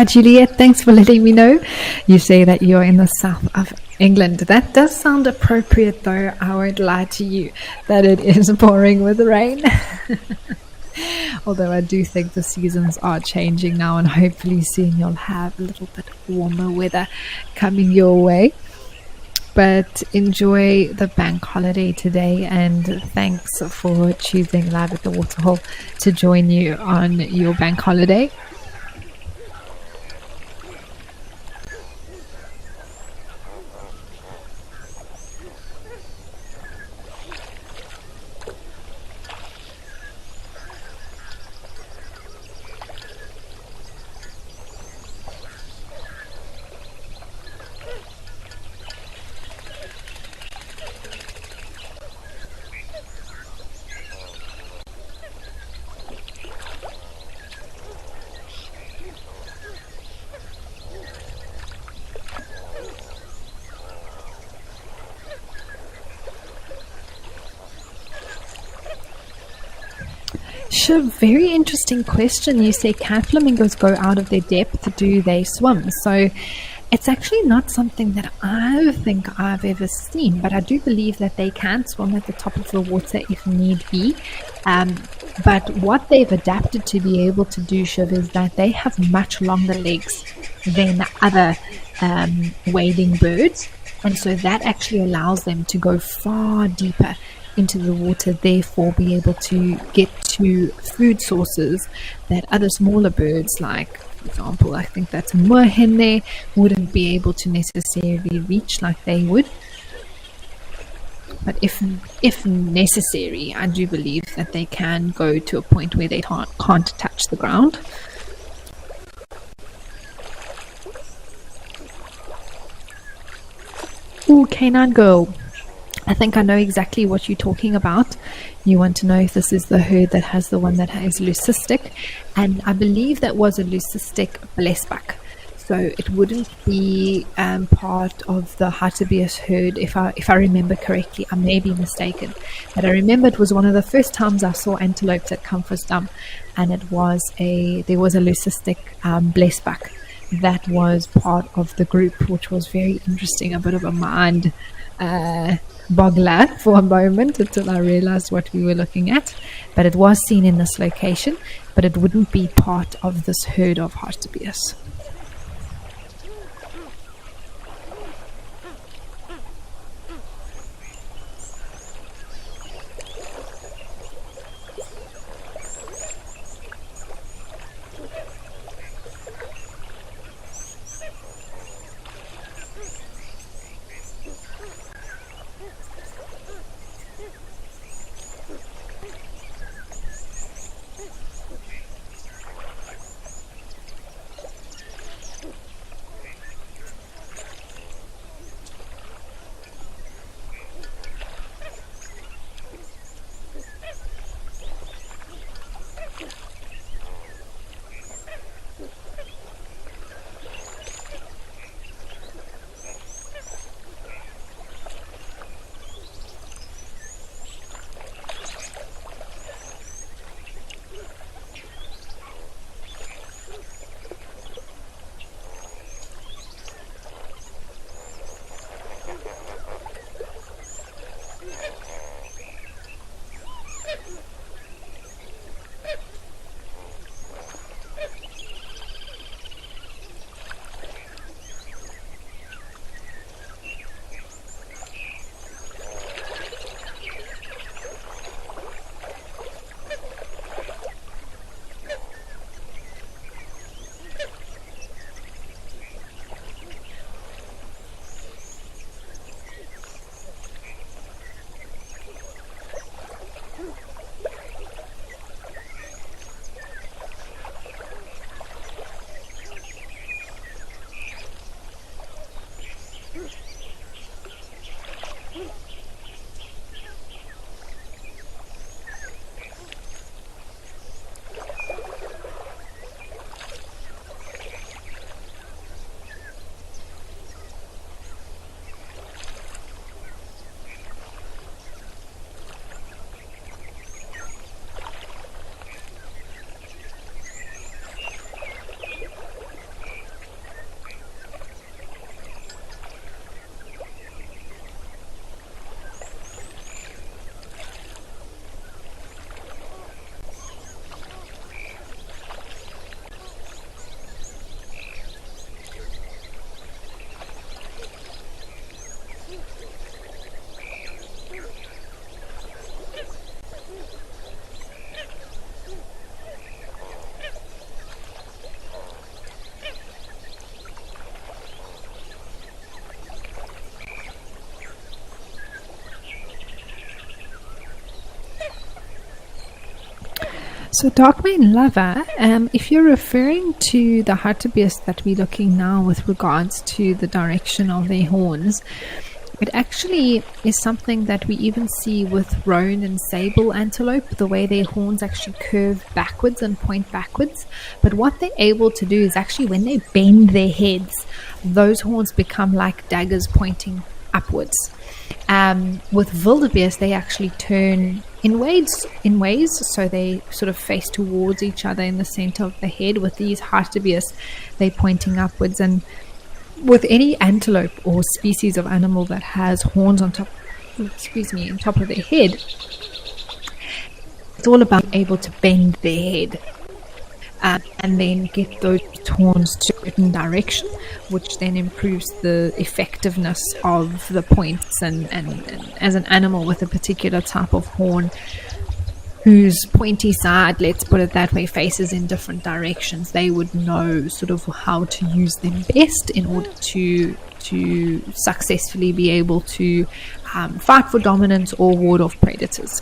Juliet, thanks for letting me know. You say that you're in the south of England. That does sound appropriate, though. I won't lie to you that it is pouring with rain. Although I do think the seasons are changing now, and hopefully soon you'll have a little bit warmer weather coming your way. But enjoy the bank holiday today, and thanks for choosing Live at the Waterhole to join you on your bank holiday. Sure, very interesting question. You say, can flamingos go out of their depth? Do they swim? So it's actually not something that I think I've ever seen, but I do believe that they can swim at the top of the water if need be. But what they've adapted to be able to do, Shiv, is that they have much longer legs than other wading birds. And so that actually allows them to go far deeper into the water, therefore be able to get to food sources that other smaller birds, like, for example, I think that's a moorhen there, wouldn't be able to necessarily reach like they would. But if necessary, I do believe that they can go to a point where they can't touch the ground. Ooh, canine girl. I think I know exactly what you're talking about. You want to know if this is the herd that has the one that is leucistic, and I believe that was a leucistic blessbuck. So it wouldn't be part of the Hartebeus herd, if I remember correctly. I may be mistaken, but I remember it was one of the first times I saw antelopes at Comfortsdam, and there was a leucistic blessbuck that was part of the group, which was very interesting. A bit of a mind boggler for a moment until I realized what we were looking at. But it was seen in this location, but it wouldn't be part of this herd of Hartebeus. So, Darkmane Lover, if you're referring to the hartebeest that we're looking now with regards to the direction of their horns, it actually is something that we even see with roan and sable antelope, the way their horns actually curve backwards and point backwards. But what they're able to do is actually when they bend their heads, those horns become like daggers pointing upwards. With wildebeest, they actually turn in ways, so they sort of face towards each other in the center of the head. With these hartebeest, they're pointing upwards. And with any antelope or species of animal that has horns on top, on top of their head, it's all about being able to bend their head. And then get those horns to a certain direction, which then improves the effectiveness of the points. And as an animal with a particular type of horn, whose pointy side, let's put it that way, faces in different directions, they would know sort of how to use them best in order to successfully be able to fight for dominance or ward off predators.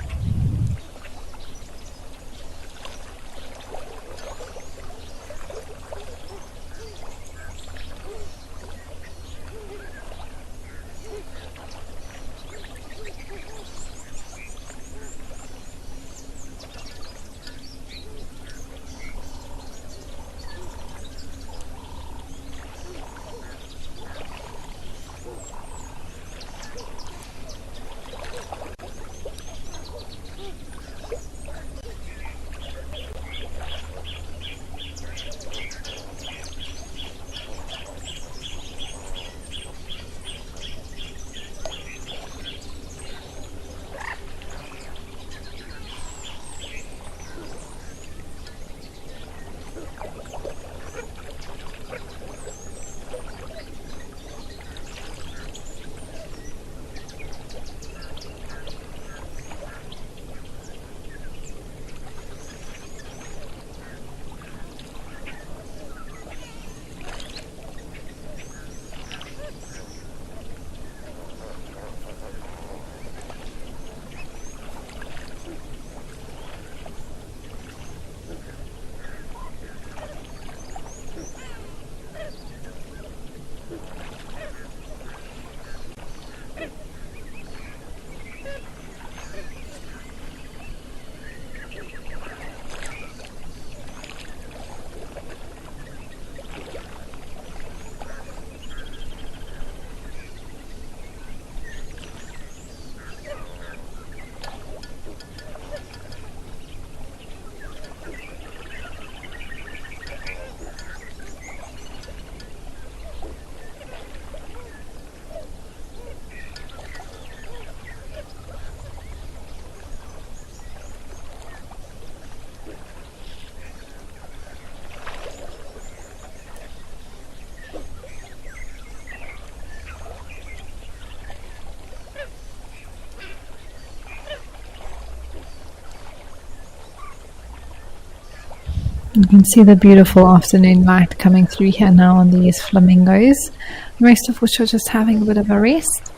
You can see the beautiful afternoon light coming through here now on these flamingos, most of which are just having a bit of a rest.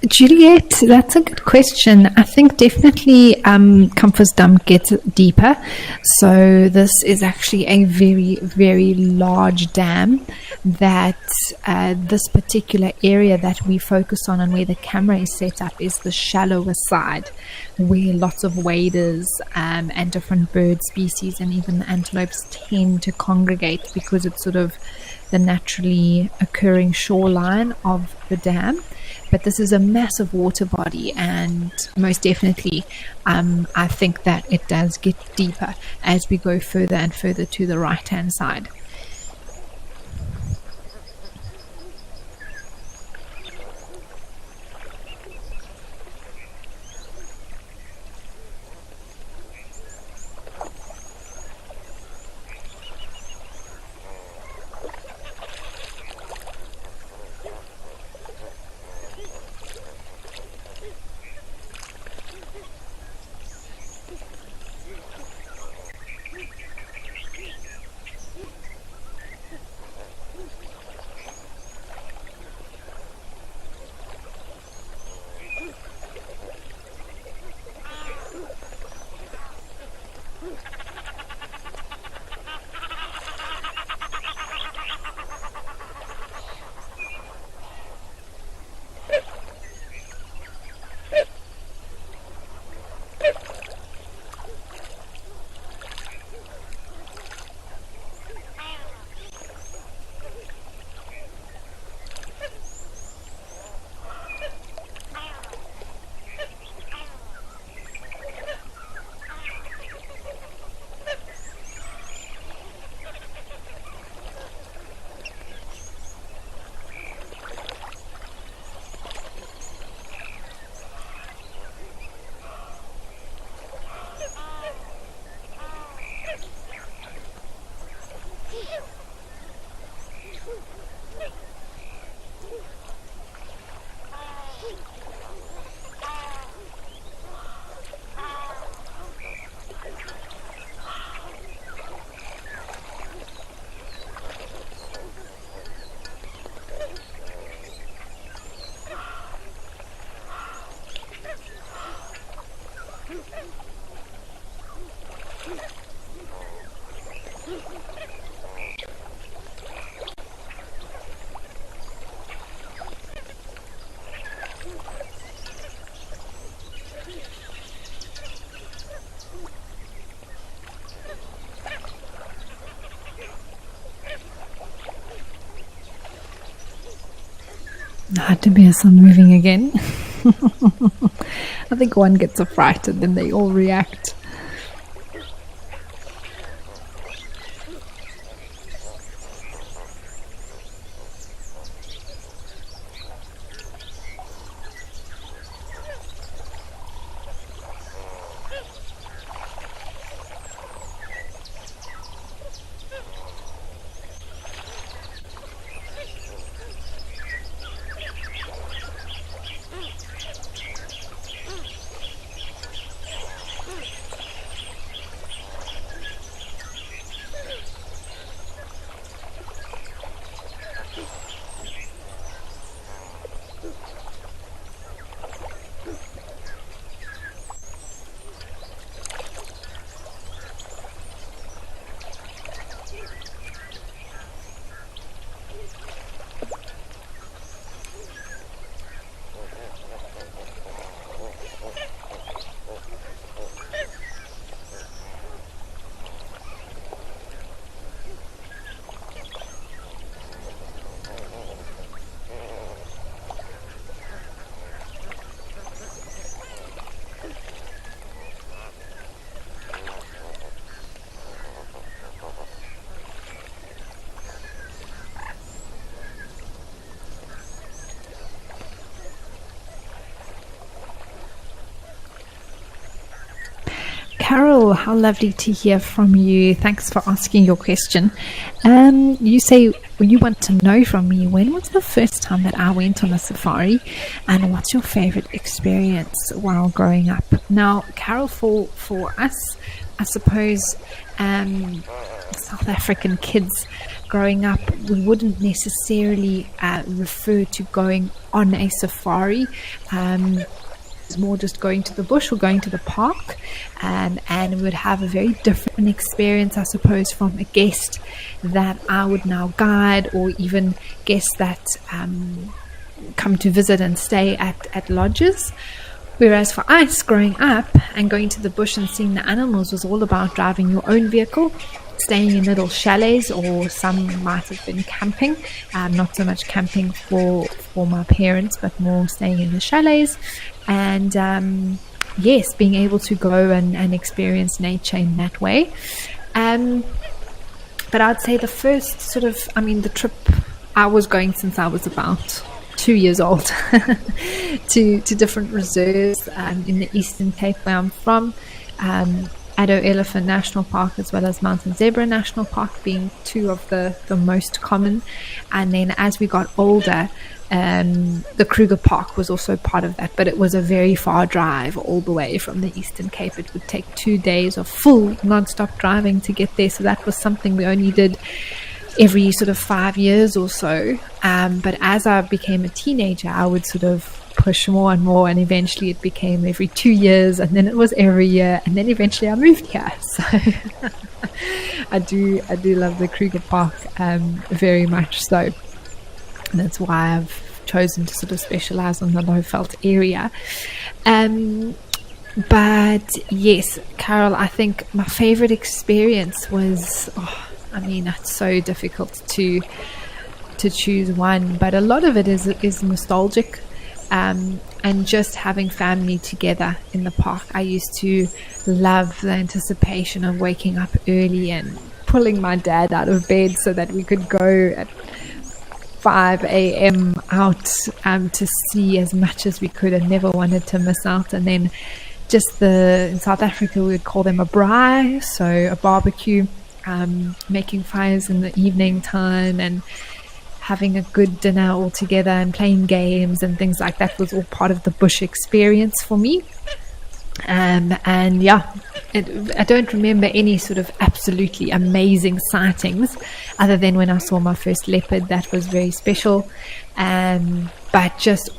Juliet, that's a good question. I think definitely Comfort's Dump gets deeper. So this is actually a very, very large dam that this particular area that we focus on and where the camera is set up is the shallower side, where lots of waders and different bird species and even antelopes tend to congregate because it's sort of the naturally occurring shoreline of the dam. But this is a massive water body, and most definitely I think that it does get deeper as we go further and further to the right hand side. Not to be sun moving again. I think one gets a fright and then they all react. Carol, how lovely to hear from you. Thanks for asking your question. You say you want to know from me, when was the first time that I went on a safari, and what's your favorite experience while growing up? Now, Carol, for us, I suppose South African kids, growing up, we wouldn't necessarily refer to going on a safari. It's more just going to the bush or going to the park, and we would have a very different experience, I suppose, from a guest that I would now guide, or even guests that come to visit and stay at lodges. Whereas for us, growing up and going to the bush and seeing the animals was all about driving your own vehicle, staying in little chalets, or some might have been camping. Not so much camping for my parents, but more staying in the chalets. And yes, being able to go and experience nature in that way. But I'd say the first the trip, I was going since I was about 2 years old to different reserves in the Eastern Cape where I'm from. Addo Elephant National Park as well as Mountain Zebra National Park being two of the most common. And then as we got older, the Kruger Park was also part of that, but it was a very far drive all the way from the Eastern Cape. It would take 2 days of full non-stop driving to get there, so that was something we only did every sort of 5 years or so. But as I became a teenager, I would sort of push more and more, and eventually it became every 2 years, and then it was every year, and then eventually I moved here. So I do love the Kruger Park very much so. And that's why I've chosen to sort of specialize on the Lowveld area. But yes, Carol, I think my favorite experience was, it's so difficult to choose one, but a lot of it is nostalgic, and just having family together in the park. I used to love the anticipation of waking up early and pulling my dad out of bed so that we could go at 5 a.m. out to see as much as we could, and never wanted to miss out. And then just in South Africa we would call them a braai, so a barbecue, making fires in the evening time and having a good dinner all together and playing games and things like that was all part of the bush experience for me. I don't remember any sort of absolutely amazing sightings other than when I saw my first leopard. That was very special. But just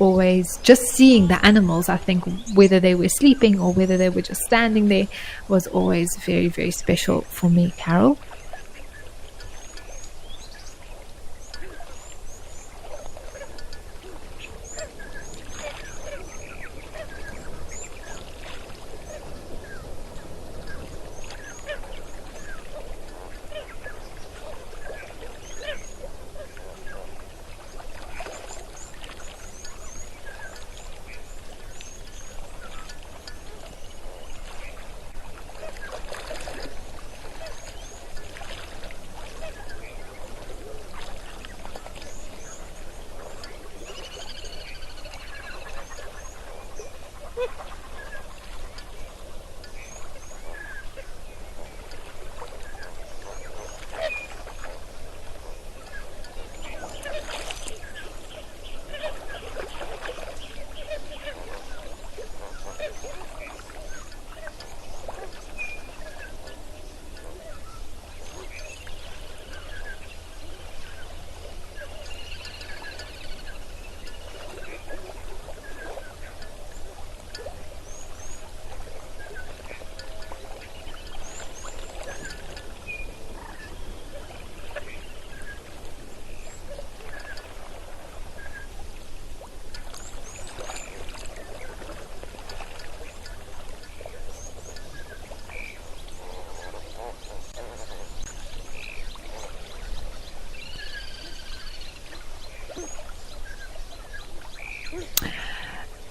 seeing the animals, I think, whether they were sleeping or whether they were just standing there, was always very, very special for me, Carol.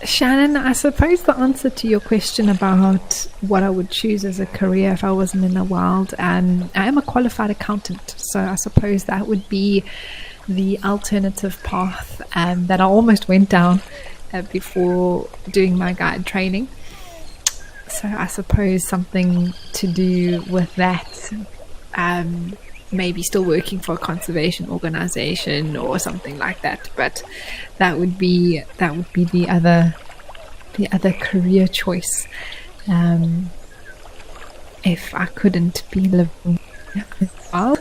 Shannon, I suppose the answer to your question about what I would choose as a career if I wasn't in the wild, I am a qualified accountant, so I suppose that would be the alternative path that I almost went down before doing my guide training. So I suppose something to do with that, maybe still working for a conservation organization or something like that, but that would be the other career choice if I couldn't be living in the wild.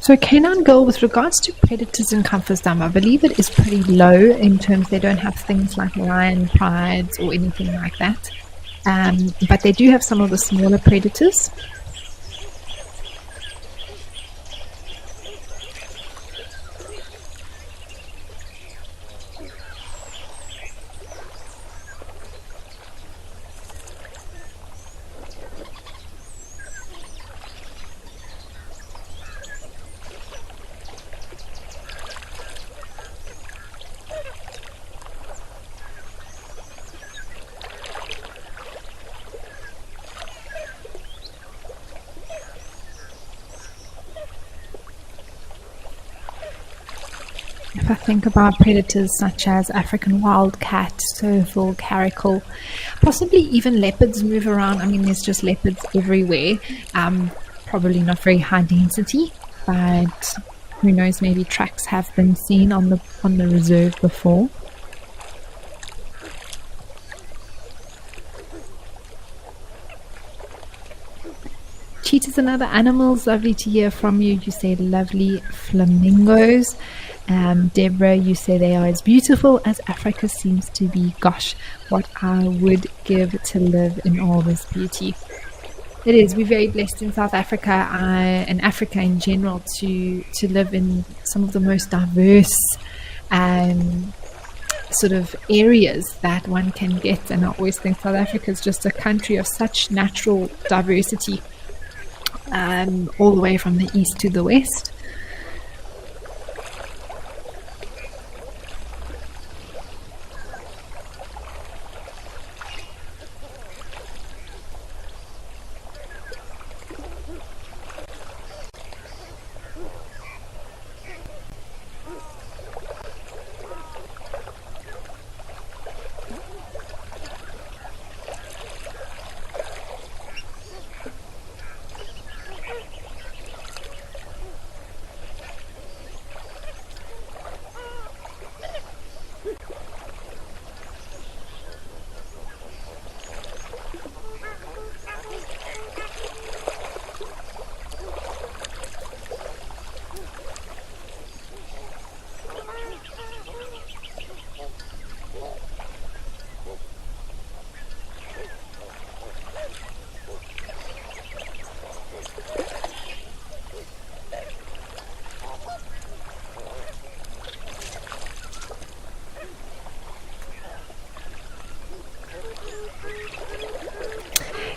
So Canine Gull, with regards to predators in Comfortsdam, I believe it is pretty low in terms they don't have things like lion prides or anything like that. But they do have some of the smaller predators. If I think about predators such as African wildcat, serval, caracal, possibly even leopards move around. I mean, there's just leopards everywhere. Probably not very high density, but who knows? Maybe tracks have been seen on the reserve before. Cheetahs and other animals, lovely to hear from you. You say lovely flamingos. Deborah, you say they are as beautiful as Africa seems to be. Gosh, what I would give to live in all this beauty. It is. We're very blessed in South Africa and Africa in general to live in some of the most diverse sort of areas that one can get. And I always think South Africa is just a country of such natural diversity, all the way from the east to the west.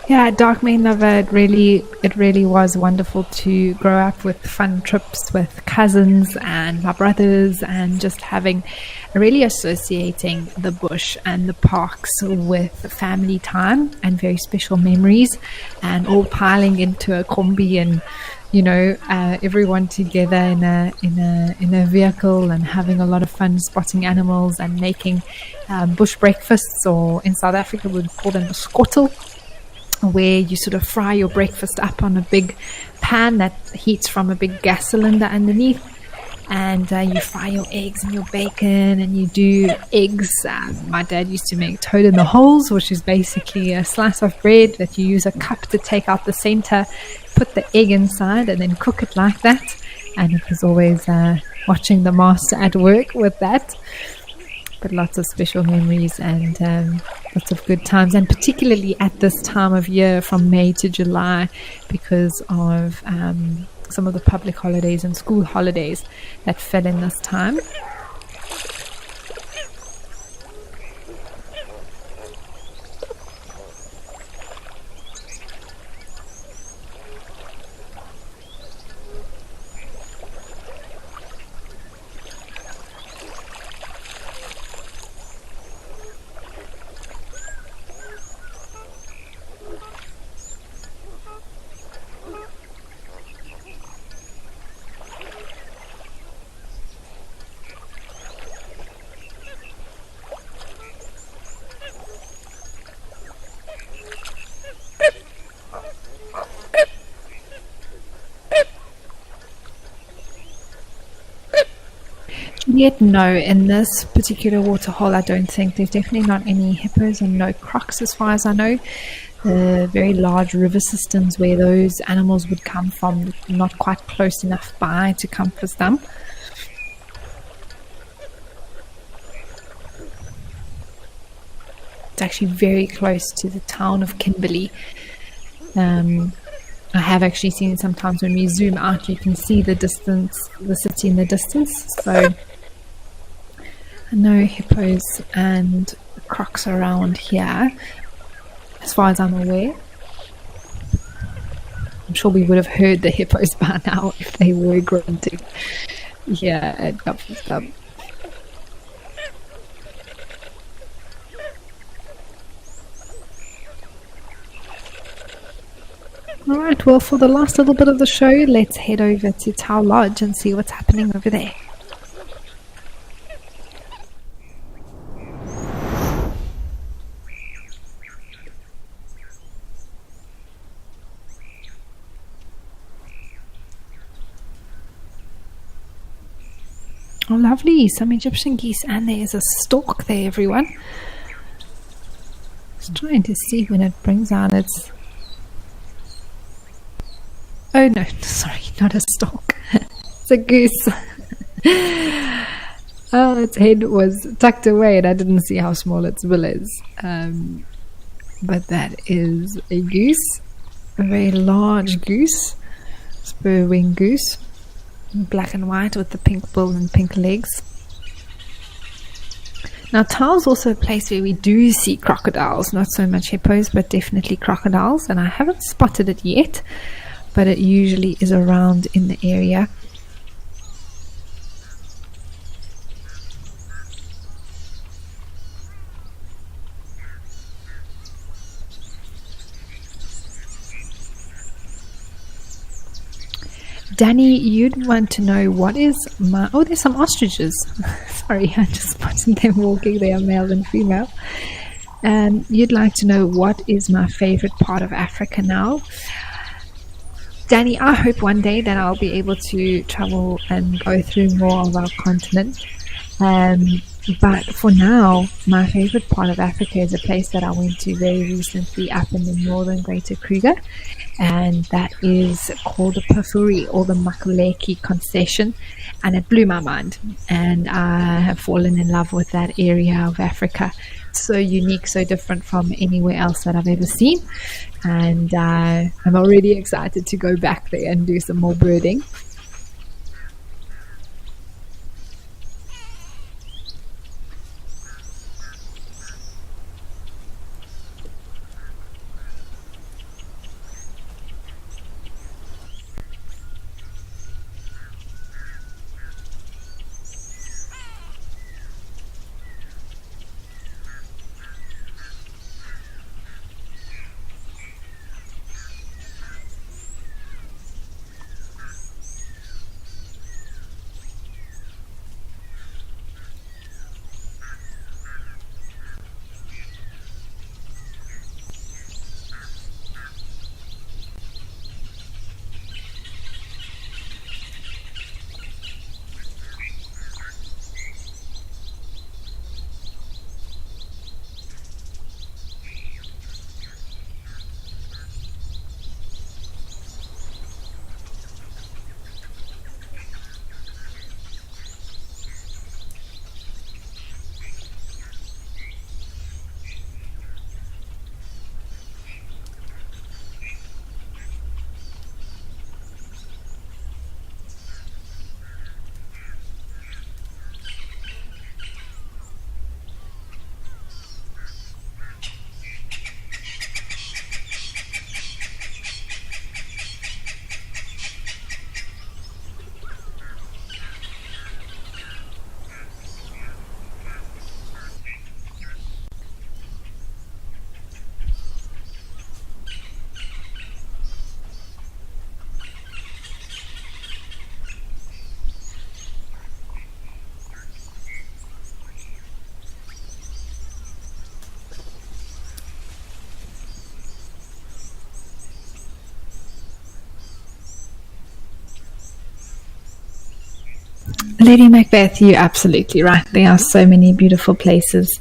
Yeah, Dark Main Lover, it really was wonderful to grow up with fun trips with cousins and my brothers, and just really associating the bush and the parks with family time and very special memories, and all piling into a combi and everyone together in a vehicle and having a lot of fun spotting animals and making bush breakfasts, or in South Africa we'd call them the skottel, where you sort of fry your breakfast up on a big pan that heats from a big gas cylinder underneath, and you fry your eggs and your bacon, and you do eggs. My dad used to make toad in the holes, which is basically a slice of bread that you use a cup to take out the center, put the egg inside, and then cook it like that. And it was always watching the master at work with that. But lots of special memories and lots of good times, and particularly at this time of year from May to July, because of some of the public holidays and school holidays that fell in this time. Yet no, in this particular waterhole I don't think. There's definitely not any hippos and no crocs as far as I know. the very large river systems where those animals would come from, not quite close enough by to compass them. It's actually very close to the town of Kimberley. I have actually seen sometimes when we zoom out, you can see the distance, the city in the distance. So no hippos and crocs around here, as far as I'm aware. I'm sure we would have heard the hippos by now if they were grunting here at Gup's Cub. Alright, well, for the last little bit of the show, let's head over to Tau Lodge and see what's happening over there. Oh, lovely, some Egyptian geese, and there's a stork there, everyone. Just trying to see when it brings out its... Oh no, sorry, not a stork. It's a goose. Oh, its head was tucked away and I didn't see how small its bill is. But that is a goose, a very large goose, spur-winged goose, black and white with the pink bill and pink legs. Now, Tau is also a place where we do see crocodiles, not so much hippos, but definitely crocodiles, and I haven't spotted it yet, but it usually is around in the area. Danny, you'd want to know what is my... Oh, there's some ostriches. Sorry, I just spotted them walking. They are male and female. And you'd like to know what is my favorite part of Africa now. Danny, I hope one day that I'll be able to travel and go through more of our continent. But for now, my favorite part of Africa is a place that I went to very recently up in the northern Greater Kruger, and that is called the Pafuri, or the Makuleki concession, and it blew my mind, and I have fallen in love with that area of Africa. It's so unique, so different from anywhere else that I've ever seen, and I'm already excited to go back there and do some more birding. Lady Macbeth, you're absolutely right. There are so many beautiful places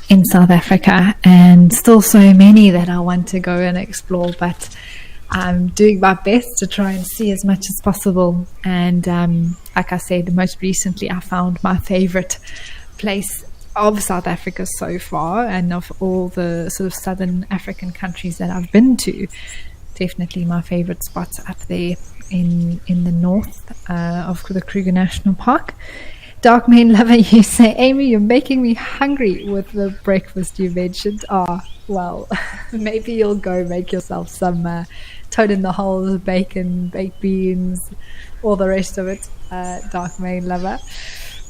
in South Africa, and still so many that I want to go and explore, but I'm doing my best to try and see as much as possible. And like I said, most recently I found my favorite place of South Africa so far, and of all the sort of southern African countries that I've been to. Definitely my favorite spots up there in the north of the Kruger National Park. Dark Main Lover, you say, Amy, you're making me hungry with the breakfast you mentioned. Well, maybe you'll go make yourself some toad in the holes, bacon, baked beans, all the rest of it, Dark Main Lover.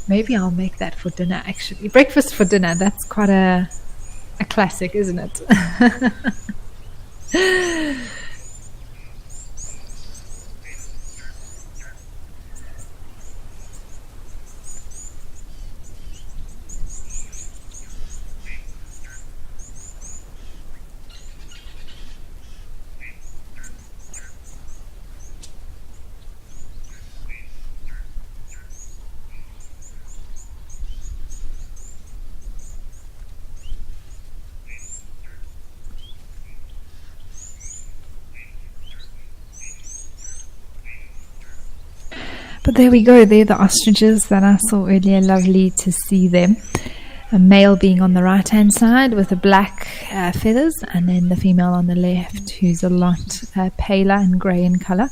Maybe I'll make that for dinner, actually. Breakfast for dinner, that's quite a classic, isn't it? But there we go, they're the ostriches that I saw earlier. Lovely to see them. A male being on the right hand side with the black feathers, and then the female on the left who's a lot paler and grey in colour.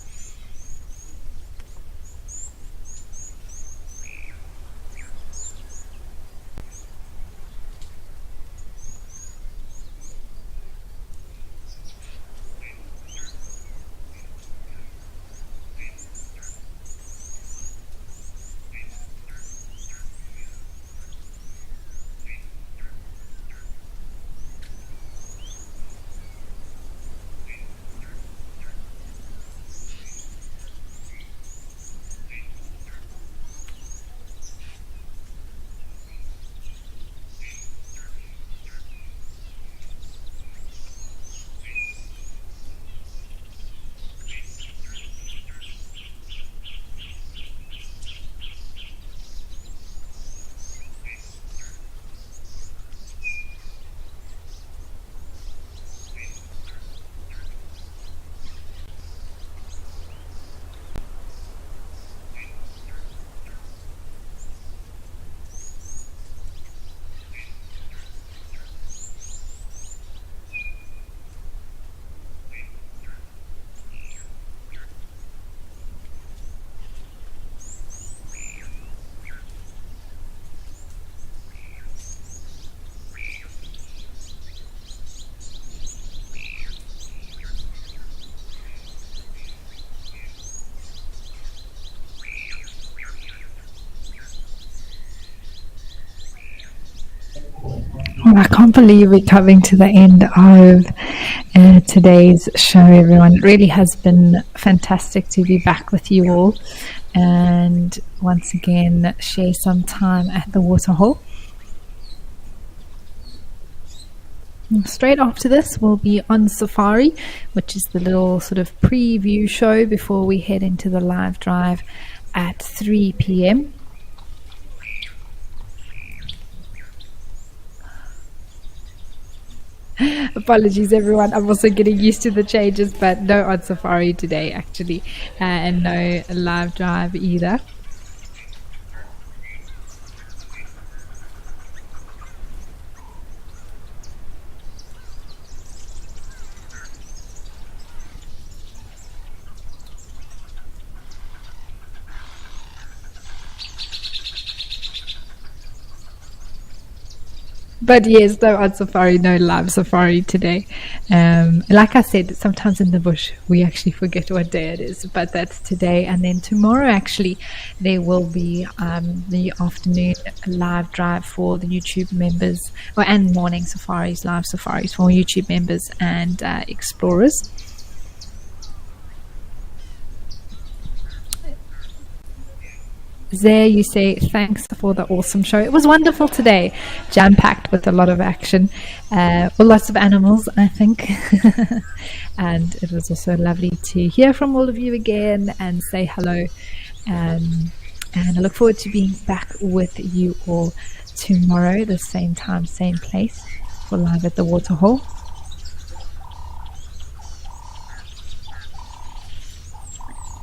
Well, I can't believe we're coming to the end of today's show, everyone. It really has been fantastic to be back with you all and once again share some time at the waterhole. Straight after this, we'll be on safari, which is the little sort of preview show before we head into the live drive at 3 p.m. Apologies, everyone. I'm also getting used to the changes, but no on safari today, actually, and no live drive either. But yes, no on safari, no live safari today. Like I said, sometimes in the bush we actually forget what day it is, but that's today. And then tomorrow, actually, there will be the afternoon live drive for the YouTube members, and morning safaris, live safaris for YouTube members and explorers. There you say, thanks for the awesome show. It was wonderful today, jam-packed with a lot of action, lots of animals, I think. And it was also lovely to hear from all of you again and say hello. And I look forward to being back with you all tomorrow, the same time, same place, for Live at the Waterhole.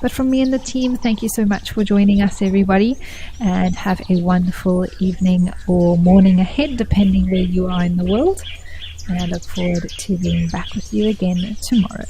But from me and the team, thank you so much for joining us, everybody, and have a wonderful evening or morning ahead, depending where you are in the world. And I look forward to being back with you again tomorrow.